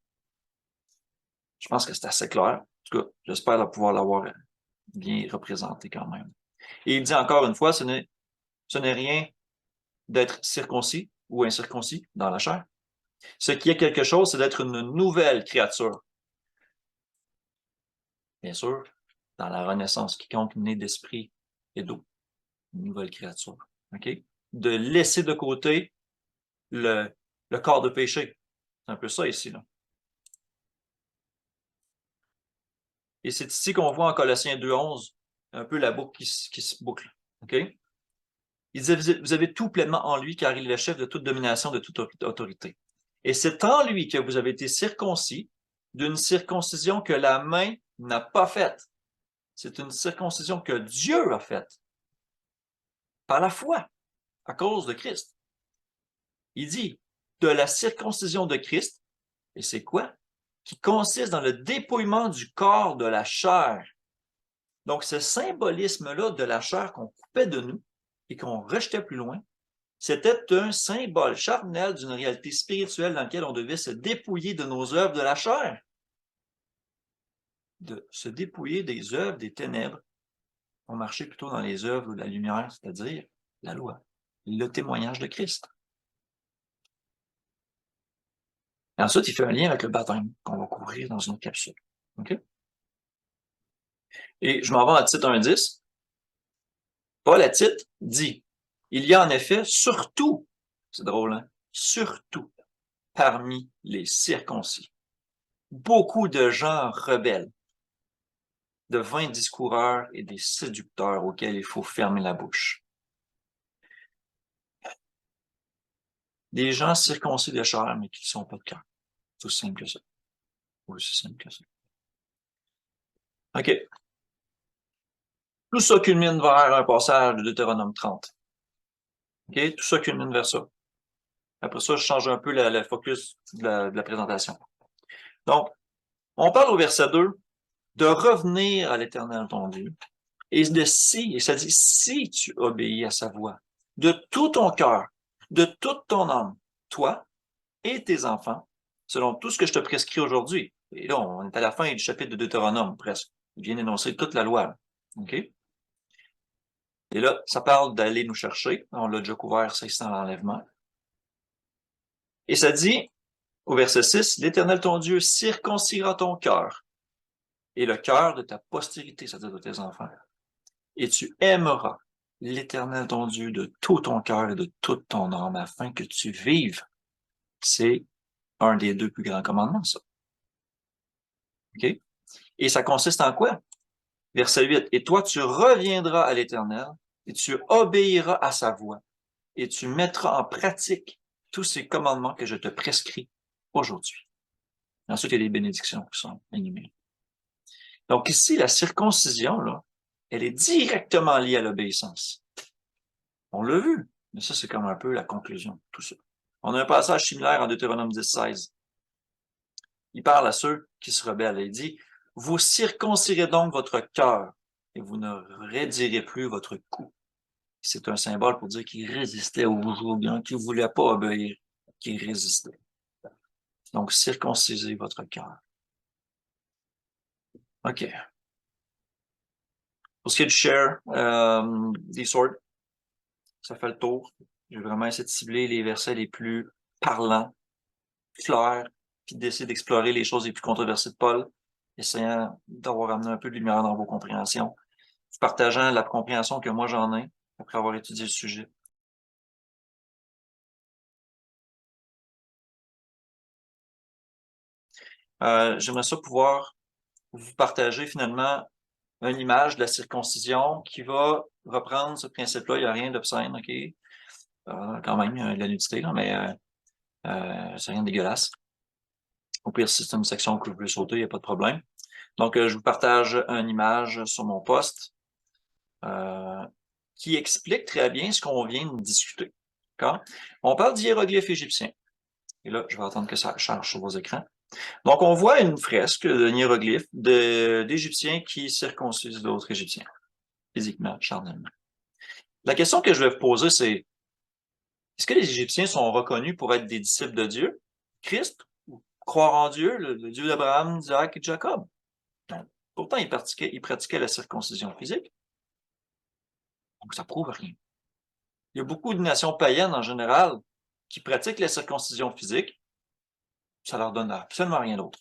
Je pense que c'est assez clair. En tout cas, j'espère pouvoir l'avoir bien représenté quand même. Et il dit encore une fois, ce n'est rien d'être circoncis ou incirconcis dans la chair. Ce qui est quelque chose, c'est d'être une nouvelle créature. Bien sûr, dans la renaissance, quiconque né d'esprit et d'eau, une nouvelle créature. OK? De laisser de côté le corps de péché. C'est un peu ça ici, là. Et c'est ici qu'on voit en Colossiens 2:11 un peu la boucle qui se boucle. OK? Il dit, vous avez tout pleinement en lui, car il est le chef de toute domination, de toute autorité. Et c'est en lui que vous avez été circoncis d'une circoncision que la main n'a pas faite. C'est une circoncision que Dieu a faite par la foi, à cause de Christ. Il dit de la circoncision de Christ, et c'est quoi? Qui consiste dans le dépouillement du corps de la chair. Donc, ce symbolisme-là de la chair qu'on coupait de nous et qu'on rejetait plus loin, c'était un symbole charnel d'une réalité spirituelle dans laquelle on devait se dépouiller de nos œuvres de la chair. De se dépouiller des œuvres des ténèbres. On marchait plutôt dans les œuvres de la lumière, c'est-à-dire la loi, le témoignage de Christ. Et ensuite, il fait un lien avec le baptême qu'on va couvrir dans une autre capsule. OK? Et je m'en vais à titre 1.10. Paul, à titre, dit, il y a en effet surtout, c'est drôle, hein, surtout parmi les circoncis, beaucoup de gens rebelles, de vains discoureurs et des séducteurs auxquels il faut fermer la bouche. Des gens circoncis de chair, mais qui ne sont pas de cœur. C'est aussi simple que ça. Aussi simple que ça. OK. Tout ça culmine vers un passage de Deutéronome 30. OK? Tout ça culmine vers ça. Après ça, je change un peu le focus de la présentation. Donc, on parle au verset 2 de revenir à l'Éternel ton Dieu. Et ça dit, si tu obéis à sa voix, de tout ton cœur, de toute ton âme, toi et tes enfants, selon tout ce que je te prescris aujourd'hui. Et là, on est à la fin du chapitre de Deutéronome, presque. Il vient d'énoncer toute la loi. OK? Et là, ça parle d'aller nous chercher. On l'a déjà couvert, c'est dans l'enlèvement. Et ça dit, au verset 6, l'Éternel ton Dieu circoncira ton cœur et le cœur de ta postérité, c'est-à-dire de tes enfants. Et tu aimeras l'Éternel ton Dieu de tout ton cœur et de toute ton âme afin que tu vives. C'est un des deux plus grands commandements, ça. OK? Et ça consiste en quoi? Verset 8. Et toi, tu reviendras à l'Éternel et tu obéiras à sa voix et tu mettras en pratique tous ces commandements que je te prescris aujourd'hui. Ensuite, il y a des bénédictions qui sont énumérées. Donc ici, la circoncision, là, elle est directement liée à l'obéissance. On l'a vu, mais ça, c'est comme un peu la conclusion de tout ça. On a un passage similaire en Deutéronome 10:16. Il parle à ceux qui se rebellent. Il dit, « Vous circoncirez donc votre cœur et vous ne raidirez plus votre cou. » C'est un symbole pour dire qu'il résistait au joug, qu'il ne voulait pas obéir, qu'il résistait. Donc, circoncisez votre cœur. OK. Pour ce qui est du share, des sorts, ça fait le tour. J'ai vraiment essayé de cibler les versets les plus parlants, clairs, puis d'essayer d'explorer les choses les plus controversées de Paul, essayant d'avoir amené un peu de lumière dans vos compréhensions, partageant la compréhension que moi j'en ai après avoir étudié le sujet. J'aimerais ça pouvoir vous partager finalement une image de la circoncision qui va reprendre ce principe-là. Il n'y a rien d'obscène, OK? Quand même, il y a de la nudité, là, mais c'est rien de dégueulasse. Au pire, si c'est une section que vous voulez sauter, il n'y a pas de problème. Donc, je vous partage une image sur mon post qui explique très bien ce qu'on vient de discuter. D'accord? On parle d'hiéroglyphes égyptiens. Et là, je vais attendre que ça charge sur vos écrans. Donc, on voit une fresque d'un hiéroglyphe d'Égyptiens qui circoncisent d'autres Égyptiens, physiquement, charnellement. La question que je vais vous poser, c'est est-ce que les Égyptiens sont reconnus pour être des disciples de Dieu, Christ, ou croire en Dieu, le Dieu d'Abraham, d'Isaac et de Jacob? Pourtant, ils pratiquaient la circoncision physique. Donc, ça prouve rien. Il y a beaucoup de nations païennes, en général, qui pratiquent la circoncision physique. Ça leur donne absolument rien d'autre.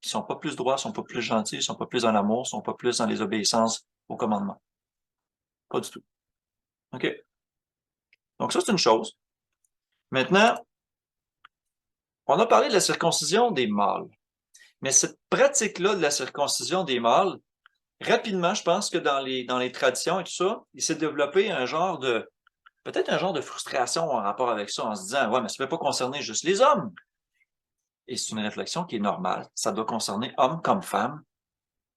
Ils sont pas plus droits, ils sont pas plus gentils, ils sont pas plus dans l'amour, ils sont pas plus dans les obéissances aux commandements. Pas du tout. OK? Donc, ça, c'est une chose. Maintenant, On a parlé de la circoncision des mâles. Mais cette pratique-là de la circoncision des mâles, rapidement, je pense que dans les traditions et tout ça, il s'est développé peut-être un genre de frustration en rapport avec ça, en se disant, ouais, mais ça ne peut pas concerner juste les hommes. Et c'est une réflexion qui est normale. Ça doit concerner hommes comme femmes.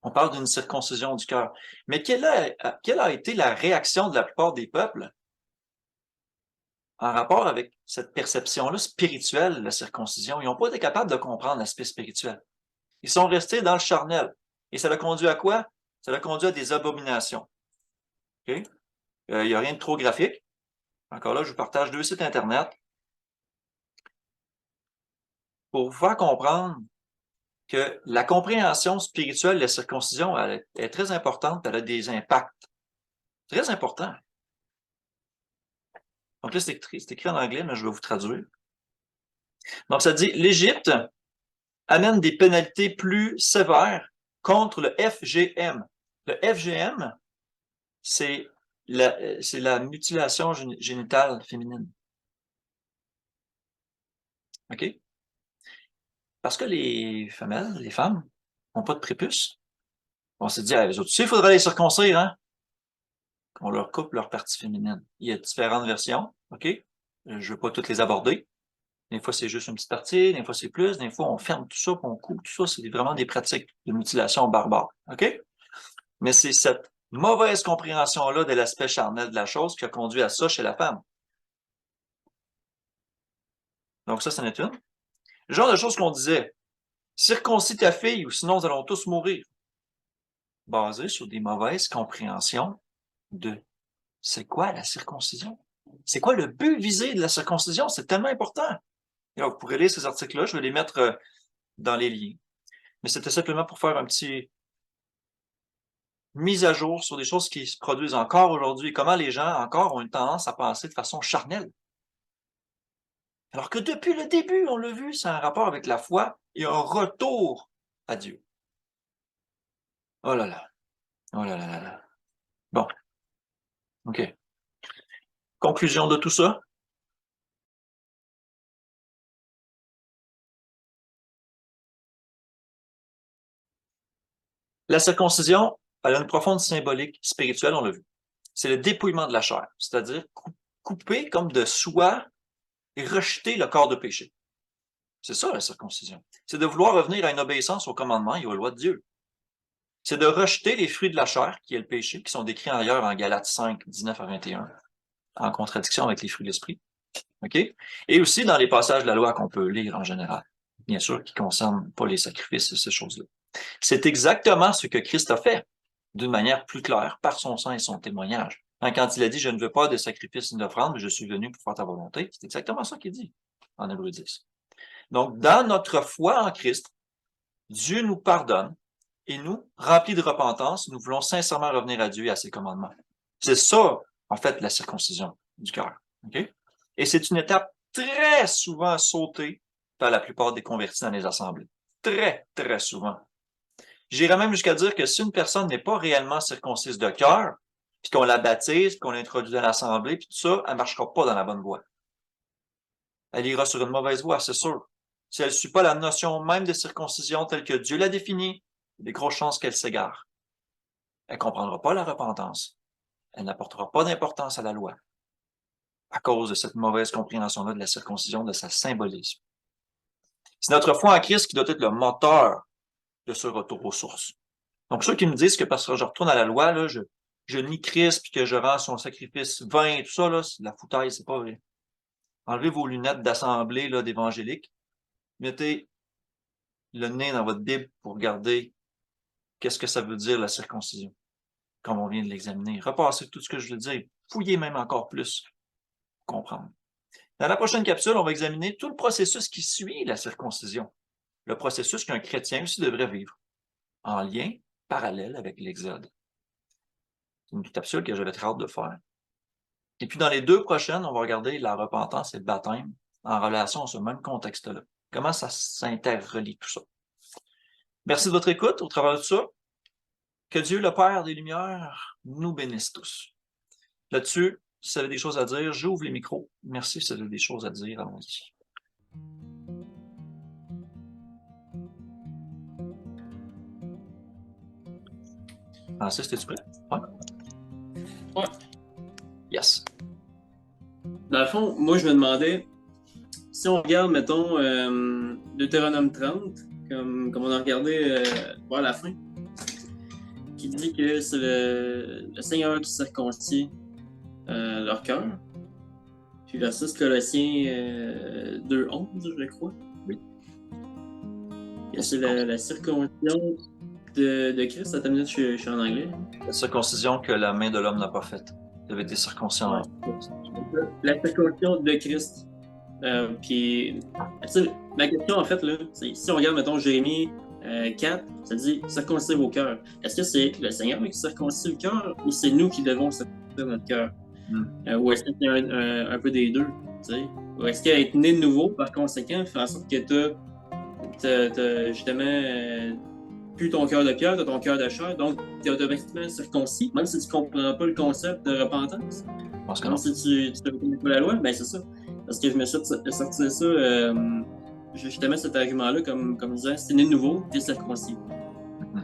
On parle d'une circoncision du cœur. Mais quelle a été la réaction de la plupart des peuples en rapport avec cette perception-là spirituelle de la circoncision? Ils n'ont pas été capables de comprendre l'aspect spirituel. Ils sont restés dans le charnel. Et ça l'a conduit à quoi? Ça l'a conduit à des abominations. Okay? Il n'y a rien de trop graphique. Encore là, je vous partage 2 sites Internet pour vous faire comprendre que la compréhension spirituelle de la circoncision elle est très importante, elle a des impacts très importants. Donc là, c'est écrit en anglais, mais je vais vous traduire. Donc, ça dit, l'Égypte amène des pénalités plus sévères contre le FGM. Le FGM, c'est la mutilation génitale féminine. OK? Parce que les femelles, les femmes, n'ont pas de prépuce. On s'est dit, ah, les autres, il faudrait les circoncire, hein? Qu'on leur coupe leur partie féminine. Il y a différentes versions, OK? Je ne veux pas toutes les aborder. Des fois, c'est juste une petite partie, des fois, c'est plus, des fois, on ferme tout ça, puis on coupe tout ça. C'est vraiment des pratiques de mutilation barbare, OK? Mais c'est cette mauvaise compréhension-là de l'aspect charnel de la chose qui a conduit à ça chez la femme. Donc ça, c'en est une. Le genre de choses qu'on disait, circoncis ta fille ou sinon nous allons tous mourir. Basé sur des mauvaises compréhensions de c'est quoi la circoncision? C'est quoi le but visé de la circoncision? C'est tellement important. Et alors, vous pourrez lire ces articles-là, je vais les mettre dans les liens. Mais c'était simplement pour faire un petit mise à jour sur des choses qui se produisent encore aujourd'hui, comment les gens encore ont une tendance à penser de façon charnelle. Alors que depuis le début, on l'a vu, c'est un rapport avec la foi et un retour à Dieu. Oh là là, oh là là là là. Bon, OK. Conclusion de tout ça? La circoncision, elle a une profonde symbolique spirituelle, on l'a vu. C'est le dépouillement de la chair, c'est-à-dire couper comme de soi et rejeter le corps de péché. C'est ça la circoncision. C'est de vouloir revenir à une obéissance aux commandements et aux lois de Dieu. C'est de rejeter les fruits de la chair, qui est le péché, qui sont décrits ailleurs en Galates 5, 19 à 21, en contradiction avec les fruits de l'esprit. OK? Et aussi dans les passages de la loi qu'on peut lire en général, bien sûr, qui ne concernent pas les sacrifices et ces choses-là. C'est exactement ce que Christ a fait, d'une manière plus claire, par son sang et son témoignage. Quand il a dit « Je ne veux pas de sacrifice ni d'offrande, mais je suis venu pour faire ta volonté », c'est exactement ça qu'il dit en Hébreux 10. Donc, dans notre foi en Christ, Dieu nous pardonne et nous, remplis de repentance, nous voulons sincèrement revenir à Dieu et à ses commandements. C'est ça, en fait, la circoncision du cœur. Okay? Et c'est une étape très souvent sautée par la plupart des convertis dans les assemblées. Très, très souvent. J'irais même jusqu'à dire que si une personne n'est pas réellement circoncise de cœur, puis qu'on la baptise, puis qu'on l'introduit dans l'assemblée, puis tout ça, elle ne marchera pas dans la bonne voie. Elle ira sur une mauvaise voie, c'est sûr. Si elle ne suit pas la notion même de circoncision telle que Dieu l'a définie, il y a des grosses chances qu'elle s'égare. Elle ne comprendra pas la repentance. Elle n'apportera pas d'importance à la loi à cause de cette mauvaise compréhension-là de la circoncision, de sa symbolisme. C'est notre foi en Christ qui doit être le moteur de ce retour aux sources. Donc, ceux qui me disent que parce que je retourne à la loi, là, je nie Christ puis que je rends son sacrifice vain et tout ça, là, c'est de la foutaise, c'est pas vrai. Enlevez vos lunettes d'assemblée là, d'évangélique. Mettez le nez dans votre Bible pour regarder qu'est-ce que ça veut dire la circoncision, comme on vient de l'examiner. Repassez tout ce que je veux dire. Fouillez même encore plus pour comprendre. Dans la prochaine capsule, on va examiner tout le processus qui suit la circoncision. Le processus qu'un chrétien aussi devrait vivre, en lien parallèle avec l'Exode. C'est une capsule que j'avais très hâte de faire. Et puis dans les 2 prochaines, on va regarder la repentance et le baptême en relation à ce même contexte-là. Comment ça s'interrelie tout ça. Merci de votre écoute au travers de tout ça. Que Dieu, le Père des Lumières, nous bénisse tous. Là-dessus, si vous avez des choses à dire, j'ouvre les micros. Merci si vous avez des choses à dire, allons-y. Francis, t'es-tu prêt? Ouais. Ouais. Yes. Dans le fond, moi, je me demandais, si on regarde, mettons, Deutéronome 30, comme on a regardé vers la fin, qui dit que c'est le Seigneur qui circoncit leur cœur. Puis versus Colossiens 2:11, je crois. Oui. Et c'est la circoncision de Christ. Attends une minute, je suis en anglais. La circoncision que la main de l'homme n'a pas faite. Il avait été circoncis en... La circoncision de Christ. Puis, ma question, en fait, là, c'est si on regarde, mettons, Jérémie 4, ça dit circoncis vos cœurs. Est-ce que c'est le Seigneur qui circoncit le cœur ou c'est nous qui devons circoncire notre cœur? Ou est-ce que c'est un peu des deux? T'sais? Ou est-ce qu'être né de nouveau, par conséquent, fait en sorte que t'as justement plus ton cœur de pierre, t'as ton cœur de chair, donc t'es automatiquement circoncis, même si tu comprends pas le concept de repentance? Même si tu ne connais pas la loi, ben c'est ça. Parce que je me suis sorti ça, justement, cet argument-là, comme disant, si t'es né de nouveau, t'es circoncis.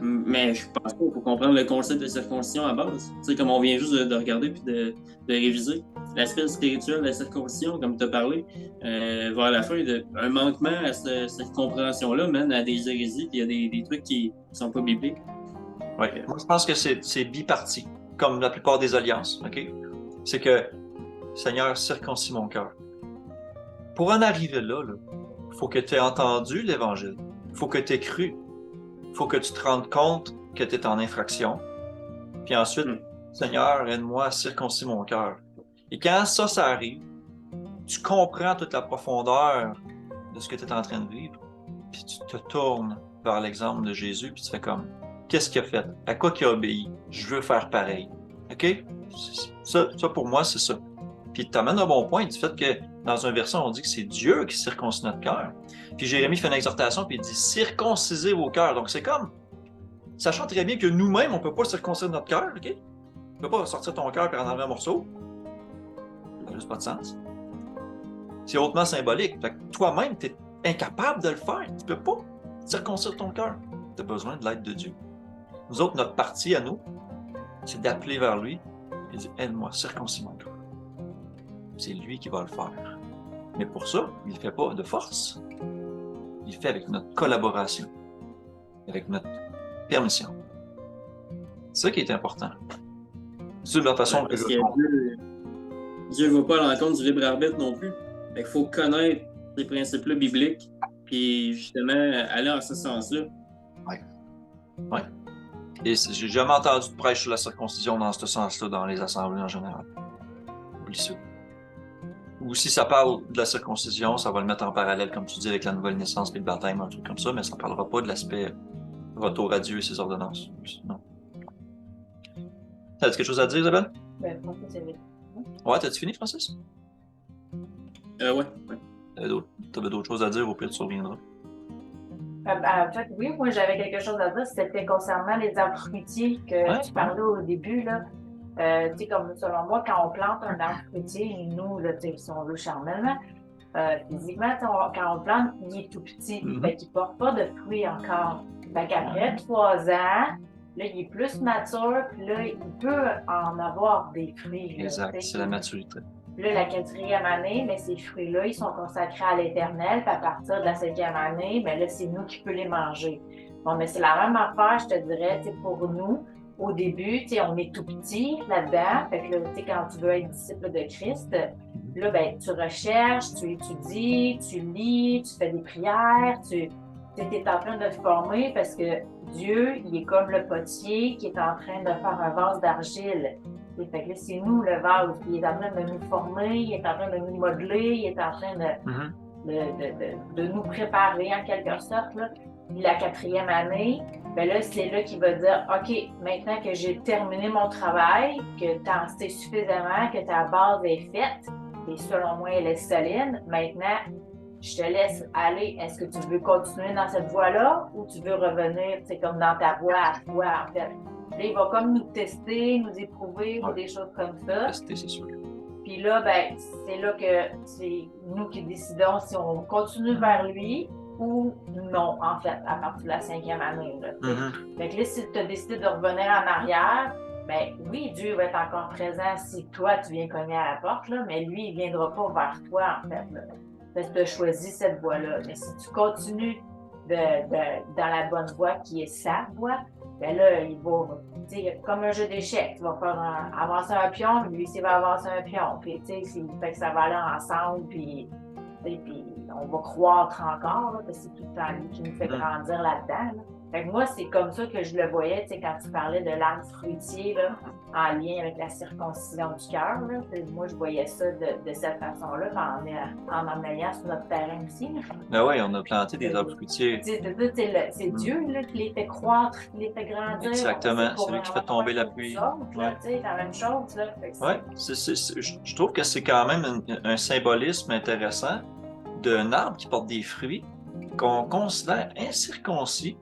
Mais je pense pas qu'il faut comprendre le concept de circoncision à base. Tu sais, comme on vient juste de regarder puis de réviser. L'aspect spirituel de la circoncision, comme tu as parlé, vers la fin, un manquement à cette compréhension-là mène à des hérésies puis à des trucs qui sont pas bibliques. Oui, moi je pense que c'est biparti, comme la plupart des alliances, OK? C'est que, Seigneur, circoncis mon cœur. Pour en arriver là, il faut que tu aies entendu l'Évangile. Il faut que tu aies cru. Il faut que tu te rendes compte que tu es en infraction. Puis ensuite, Seigneur, aide-moi à circoncire mon cœur. Et quand ça arrive, tu comprends toute la profondeur de ce que tu es en train de vivre. Puis tu te tournes vers l'exemple de Jésus, puis tu fais comme, qu'est-ce qu'il a fait? À quoi qu'il a obéi? Je veux faire pareil. OK? Ça pour moi, c'est ça. Puis tu amènes un bon point du fait que dans un verset, on dit que c'est Dieu qui circoncis notre cœur. Puis Jérémie fait une exhortation, puis il dit circoncisez vos cœurs. Donc c'est comme, sachant très bien que nous-mêmes, on ne peut pas circoncire notre cœur, OK? Tu ne peux pas sortir ton cœur et en enlever un morceau. Ça n'a juste pas de sens. C'est hautement symbolique. Fait que toi-même, tu es incapable de le faire. Tu ne peux pas circoncire ton cœur. Tu as besoin de l'aide de Dieu. Nous autres, notre partie à nous, c'est d'appeler vers lui et de dire aide-moi, circoncis mon cœur. C'est lui qui va le faire. Mais pour ça, il ne le fait pas de force. Il le fait avec notre collaboration, avec notre permission. C'est ça qui est important. C'est de la façon que Dieu ne va pas à l'encontre du libre arbitre non plus. Il faut connaître ces principes-là bibliques, puis justement aller en ce sens-là. Oui. Oui. Et j'ai jamais entendu de prêche sur la circoncision dans ce sens-là dans les assemblées en général. Oublie ça. Ou si ça parle de la circoncision, ça va le mettre en parallèle, comme tu dis, avec la nouvelle naissance et le baptême, un truc comme ça, mais ça ne parlera pas de l'aspect retour à Dieu et ses ordonnances. Non. T'as quelque chose à dire, Isabelle? Ben, moi, c'est fini. Ouais, t'as-tu fini, Francis? Ouais. T'avais d'autres choses à dire, au pire, tu reviendras. En fait, oui, moi, j'avais quelque chose à dire. C'était concernant les arbres fruitiers que tu parlais au début, là. Tu sais, comme selon moi, quand on plante un arbre fruitier, nous, là, si on veut charnellement, physiquement, quand on plante, il est tout petit. Fait qu'il ne porte pas de fruits encore. Fait qu'après 3 ans, là, il est plus mature, puis là, il peut en avoir des fruits. Exact, c'est la maturité. Là, la 4e année, mais ces fruits-là, ils sont consacrés à l'Éternel. Puis à partir de la 5e année, mais là, c'est nous qui pouvons les manger. Bon, mais c'est la même affaire, je te dirais, pour nous. Au début, on est tout petit là-dedans. Fait que là, quand tu veux être disciple de Christ, là, ben, tu recherches, tu étudies, tu lis, tu fais des prières, tu es en train de te former parce que Dieu, il est comme le potier qui est en train de faire un vase d'argile. Fait que là, c'est nous le vase. Il est en train de nous former, il est en train de nous modeler, il est en train de nous préparer en quelque sorte. Là. Puis la 4e année, ben là, c'est là qu'il va dire OK, maintenant que j'ai terminé mon travail, que tu en sais suffisamment, que ta base est faite, et selon moi, elle est solide, maintenant, je te laisse aller. Est-ce que tu veux continuer dans cette voie-là ou tu veux revenir, c'est comme dans ta voie à toi, en fait? Là, il va comme nous tester, nous éprouver ou des choses comme ça. Tester, c'est sûr. Puis là, ben, c'est là que c'est nous qui décidons si on continue vers lui ou non, en fait, à partir de la 5e année. Là, Fait que là, si tu as décidé de revenir en arrière, ben oui, Dieu va être encore présent si toi, tu viens cogner à la porte, là, mais lui, il ne viendra pas vers toi, en fait. Là. Parce que tu as choisi cette voie-là. Mais si tu continues dans la bonne voie qui est sa voie, ben là, il va, comme un jeu d'échecs, tu vas faire avancer un pion, lui, il va avancer un pion. Puis, fait que ça va aller ensemble, puis on va croître encore, là, parce que c'est tout le temps lui qui nous fait grandir là-dedans. Là. Fait que moi, c'est comme ça que je le voyais, quand tu parlais de l'arbre fruitier, là, en lien avec la circoncision du cœur. Moi, je voyais ça de cette façon-là, en emmenant sur notre terrain aussi. Ben oui, on a planté des arbres fruitiers. C'est Dieu là, qui les fait croître, qui les fait grandir. Exactement, c'est lui qui fait tomber la pluie. C'est la même chose. Oui, je trouve que c'est quand même un symbolisme intéressant d'un arbre qui porte des fruits qu'on considère incirconcis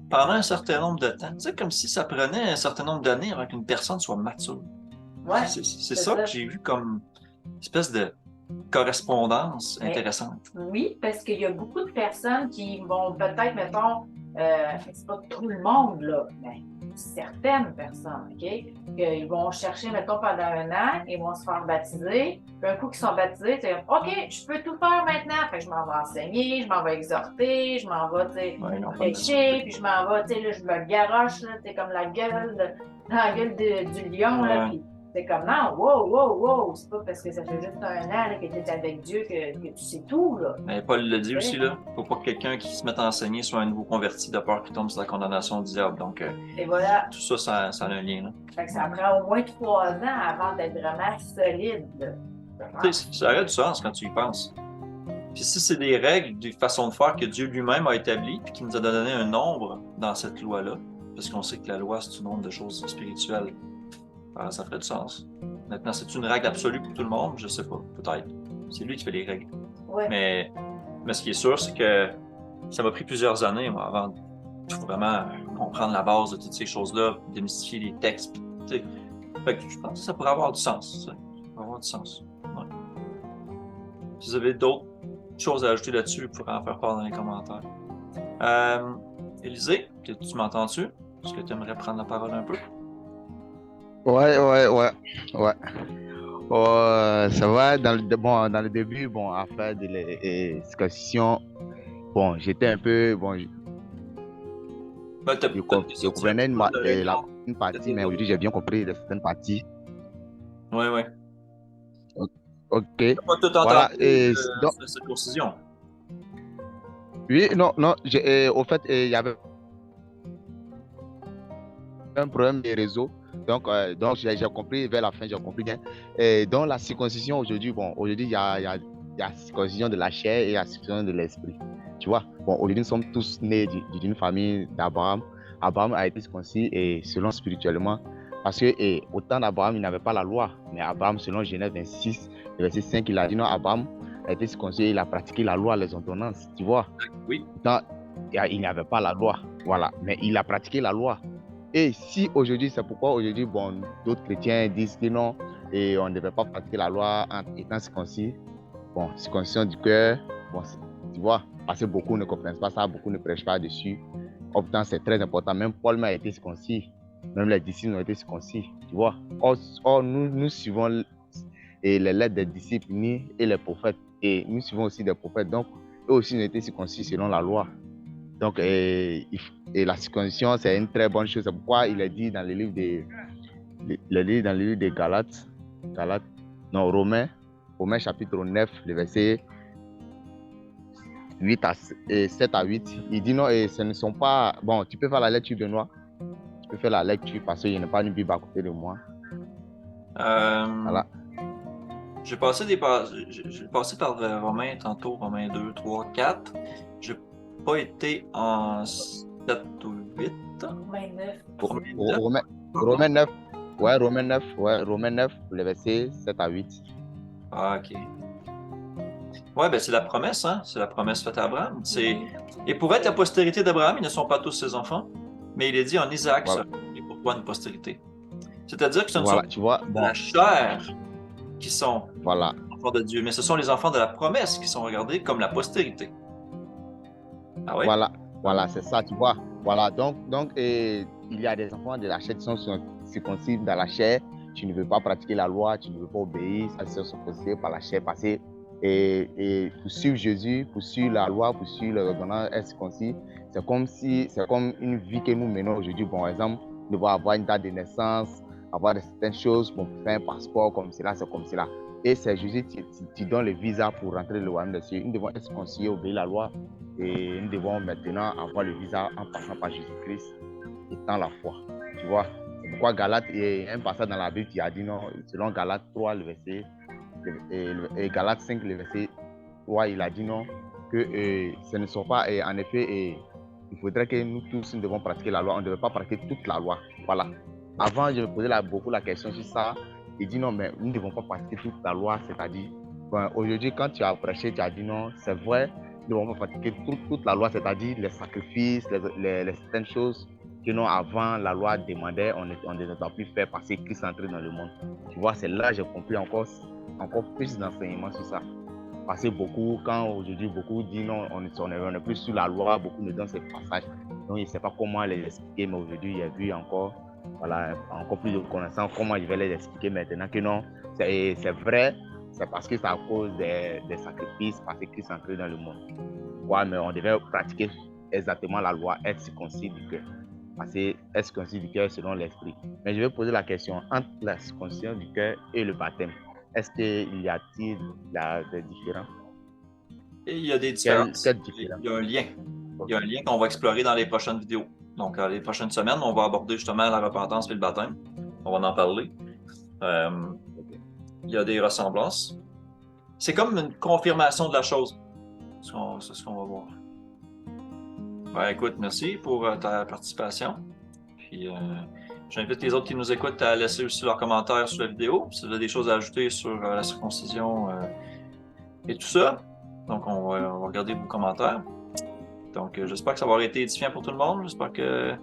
pendant un certain nombre de temps. Tu sais, comme si ça prenait un certain nombre d'années avant qu'une personne soit mature. Ouais, c'est ça que j'ai vu comme une espèce de correspondance intéressante. Oui, parce qu'il y a beaucoup de personnes qui vont peut-être, mettons, c'est pas tout le monde, là, mais certaines personnes, OK? Ils vont chercher, mettons, pendant un an, ils vont se faire baptiser. Puis un coup qu'ils sont baptisés, c'est OK, je peux tout faire maintenant. Fait que je m'en vais enseigner, je m'en vais exhorter, je m'en vais, prêcher, puis je m'en vais, là, je me garoche, là, comme la gueule, dans la gueule du lion, là, puis c'est comme, non, wow, c'est pas parce que ça fait juste un an là, que tu es avec Dieu que tu sais tout, là. Mais Paul le dit aussi, là, faut pas que quelqu'un qui se mette à enseigner soit un nouveau converti de peur qu'il tombe sur la condamnation du diable. Donc, et voilà. Tout ça, ça a un lien, là. Fait que ça prend au moins 3 ans avant d'être vraiment solide, là. Tu sais, ça aurait du sens quand tu y penses. Puis si c'est des règles, des façons de faire que Dieu lui-même a établies, puis qu'il nous a donné un nombre dans cette loi-là, parce qu'on sait que la loi, c'est un nombre de choses spirituelles, alors, ça ferait du sens. Maintenant, c'est une règle absolue pour tout le monde? Je sais pas, peut-être. C'est lui qui fait les règles. Ouais. Mais ce qui est sûr, c'est que ça m'a pris plusieurs années, moi, avant de vraiment comprendre la base de toutes ces choses-là, démystifier les textes. Fait que je pense que ça pourrait avoir du sens. Ça pourrait avoir du sens. Ouais. Si vous avez d'autres choses à ajouter là-dessus, vous pourrez en faire part dans les commentaires. Élisée, tu m'entends-tu? Est-ce que tu aimerais prendre la parole un peu? Ouais. Ça va, dans le début, à faire de la circoncision, j'étais un peu, je comprenais une partie, mais aujourd'hui, j'ai bien compris certaines parties. Oui. Ok. Tu pas tout entendu cette concision. Oui, non, au fait, il y avait un problème de réseau. Donc j'ai compris vers la fin, j'ai compris bien. Et donc la circoncision aujourd'hui, il y a la circoncision de la chair et la circoncision de l'esprit. Tu vois, aujourd'hui nous sommes tous nés d'une famille d'Abraham. Abraham a été circoncis et selon spirituellement, parce que au temps d'Abraham, il n'avait pas la loi. Mais Abraham, selon Genèse 26, le verset 5, il a dit non, Abraham a été circoncis, il a pratiqué la loi, les ordonnances. Tu vois. Oui. Donc, il n'avait pas la loi, voilà, mais il a pratiqué la loi. Et si aujourd'hui, c'est pourquoi aujourd'hui, d'autres chrétiens disent que non, et on ne devait pas pratiquer la loi en étant circoncis. Circoncision du cœur, tu vois, parce que beaucoup ne comprennent pas ça, beaucoup ne prêchent pas dessus. Pourtant, c'est très important. Même Paul a été circoncis, même les disciples ont été circoncis, tu vois. Or nous suivons les lettres des disciples et les prophètes, et nous suivons aussi des prophètes, donc eux aussi ont été circoncis selon la loi. Donc, et la circoncision, c'est une très bonne chose. C'est pourquoi il est dit dans le livre de Romains chapitre 9, le verset 7 à 8. Il dit non, et ce ne sont pas... tu peux faire la lecture de moi. Tu peux faire la lecture parce qu'il n'y a pas une Bible à côté de moi. Voilà. J'ai passé par Romains tantôt, Romains 2, 3, 4. J'ai pas été en 7 ou 8. Romains 9. Ouais, Romains 9, le verset 7 à 8. Ah, ok. Ouais, ben c'est la promesse, hein? C'est la promesse faite à Abraham. Et pour être la postérité d'Abraham, ils ne sont pas tous ses enfants, mais il est dit en Isaac, ça, et pour toi une postérité. C'est-à-dire que ce ne sont pas la chair qui sont enfants de Dieu, mais ce sont les enfants de la promesse qui sont regardés comme la postérité. Ah oui? Voilà, c'est ça, tu vois. Voilà, donc il y a des enfants de la chair qui sont circoncis dans la chair. Tu ne veux pas pratiquer la loi, tu ne veux pas obéir, ça c'est circoncis par la chair passée. Et pour suivre Jésus, pour suivre la loi, pour suivre l'ordonnance, être circoncis, c'est comme une vie que nous menons aujourd'hui. Bon, par exemple, nous devons avoir une date de naissance, avoir certaines choses, bon, faire un passeport comme cela, c'est comme cela. Et c'est Jésus qui donne le visa pour rentrer dans le royaume des cieux. Nous devons être circoncis, obéir la loi. Et nous devons maintenant avoir le visa en passant par Jésus-Christ, étant la foi. Tu vois, c'est pourquoi Galate, il y a un passage dans la Bible qui a dit non, selon Galate 3, le verset, et Galate 5, le verset 3, il a dit non, que ce ne sont pas, en effet, il faudrait que nous tous, nous devons pratiquer la loi. On ne devait pas pratiquer toute la loi. Voilà. Avant, je me posais beaucoup la question sur ça. Il dit non, mais nous ne devons pas pratiquer toute la loi, c'est-à-dire, bon, aujourd'hui, quand tu as prêché, tu as dit non, c'est vrai. Nous devons pratiquer toute la loi, c'est-à-dire les sacrifices, les certaines choses que nous, avant, la loi demandait, on ne doit plus faire passer Christ entrer dans le monde. Tu vois, c'est là que j'ai compris encore plus d'enseignements sur ça. Parce que quand aujourd'hui, beaucoup disent non, on n'est plus sur la loi, beaucoup me donnent ces passages. Donc, je ne sais pas comment les expliquer, mais aujourd'hui, j'ai vu encore plus de connaissances, comment je vais les expliquer maintenant que non, c'est vrai. C'est parce que c'est à cause des sacrifices, parce que Christ est entré dans le monde. Ouais, mais on devait pratiquer exactement la loi, être circoncis du cœur. Parce que être circoncis du cœur selon l'esprit. Mais je vais poser la question, entre la circoncision du cœur et le baptême, est-ce qu'il y a-t-il des différences? Et il y a des différences. Quelle différence? Il y a un lien. Il y a un lien qu'on va explorer dans les prochaines vidéos. Donc, les prochaines semaines, on va aborder justement la repentance et le baptême. On va en parler. Il y a des ressemblances. C'est comme une confirmation de la chose. C'est ce qu'on va voir. Ben, écoute, merci pour ta participation. Puis, j'invite les autres qui nous écoutent à laisser aussi leurs commentaires sur la vidéo. Si vous avez des choses à ajouter sur la circoncision et tout ça. Donc, on va regarder vos commentaires. Donc, j'espère que ça va avoir été édifiant pour tout le monde. J'espère que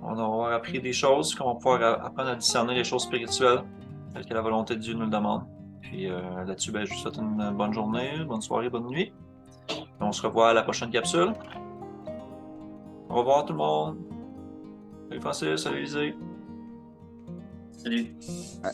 on aura appris des choses, qu'on va pouvoir apprendre à discerner les choses spirituelles, telles que la volonté de Dieu nous le demande. Puis là-dessus, ben, je vous souhaite une bonne journée, bonne soirée, bonne nuit. Et on se revoit à la prochaine capsule. Au revoir tout le monde. Salut Francis, salut Lisée. Salut. Ouais.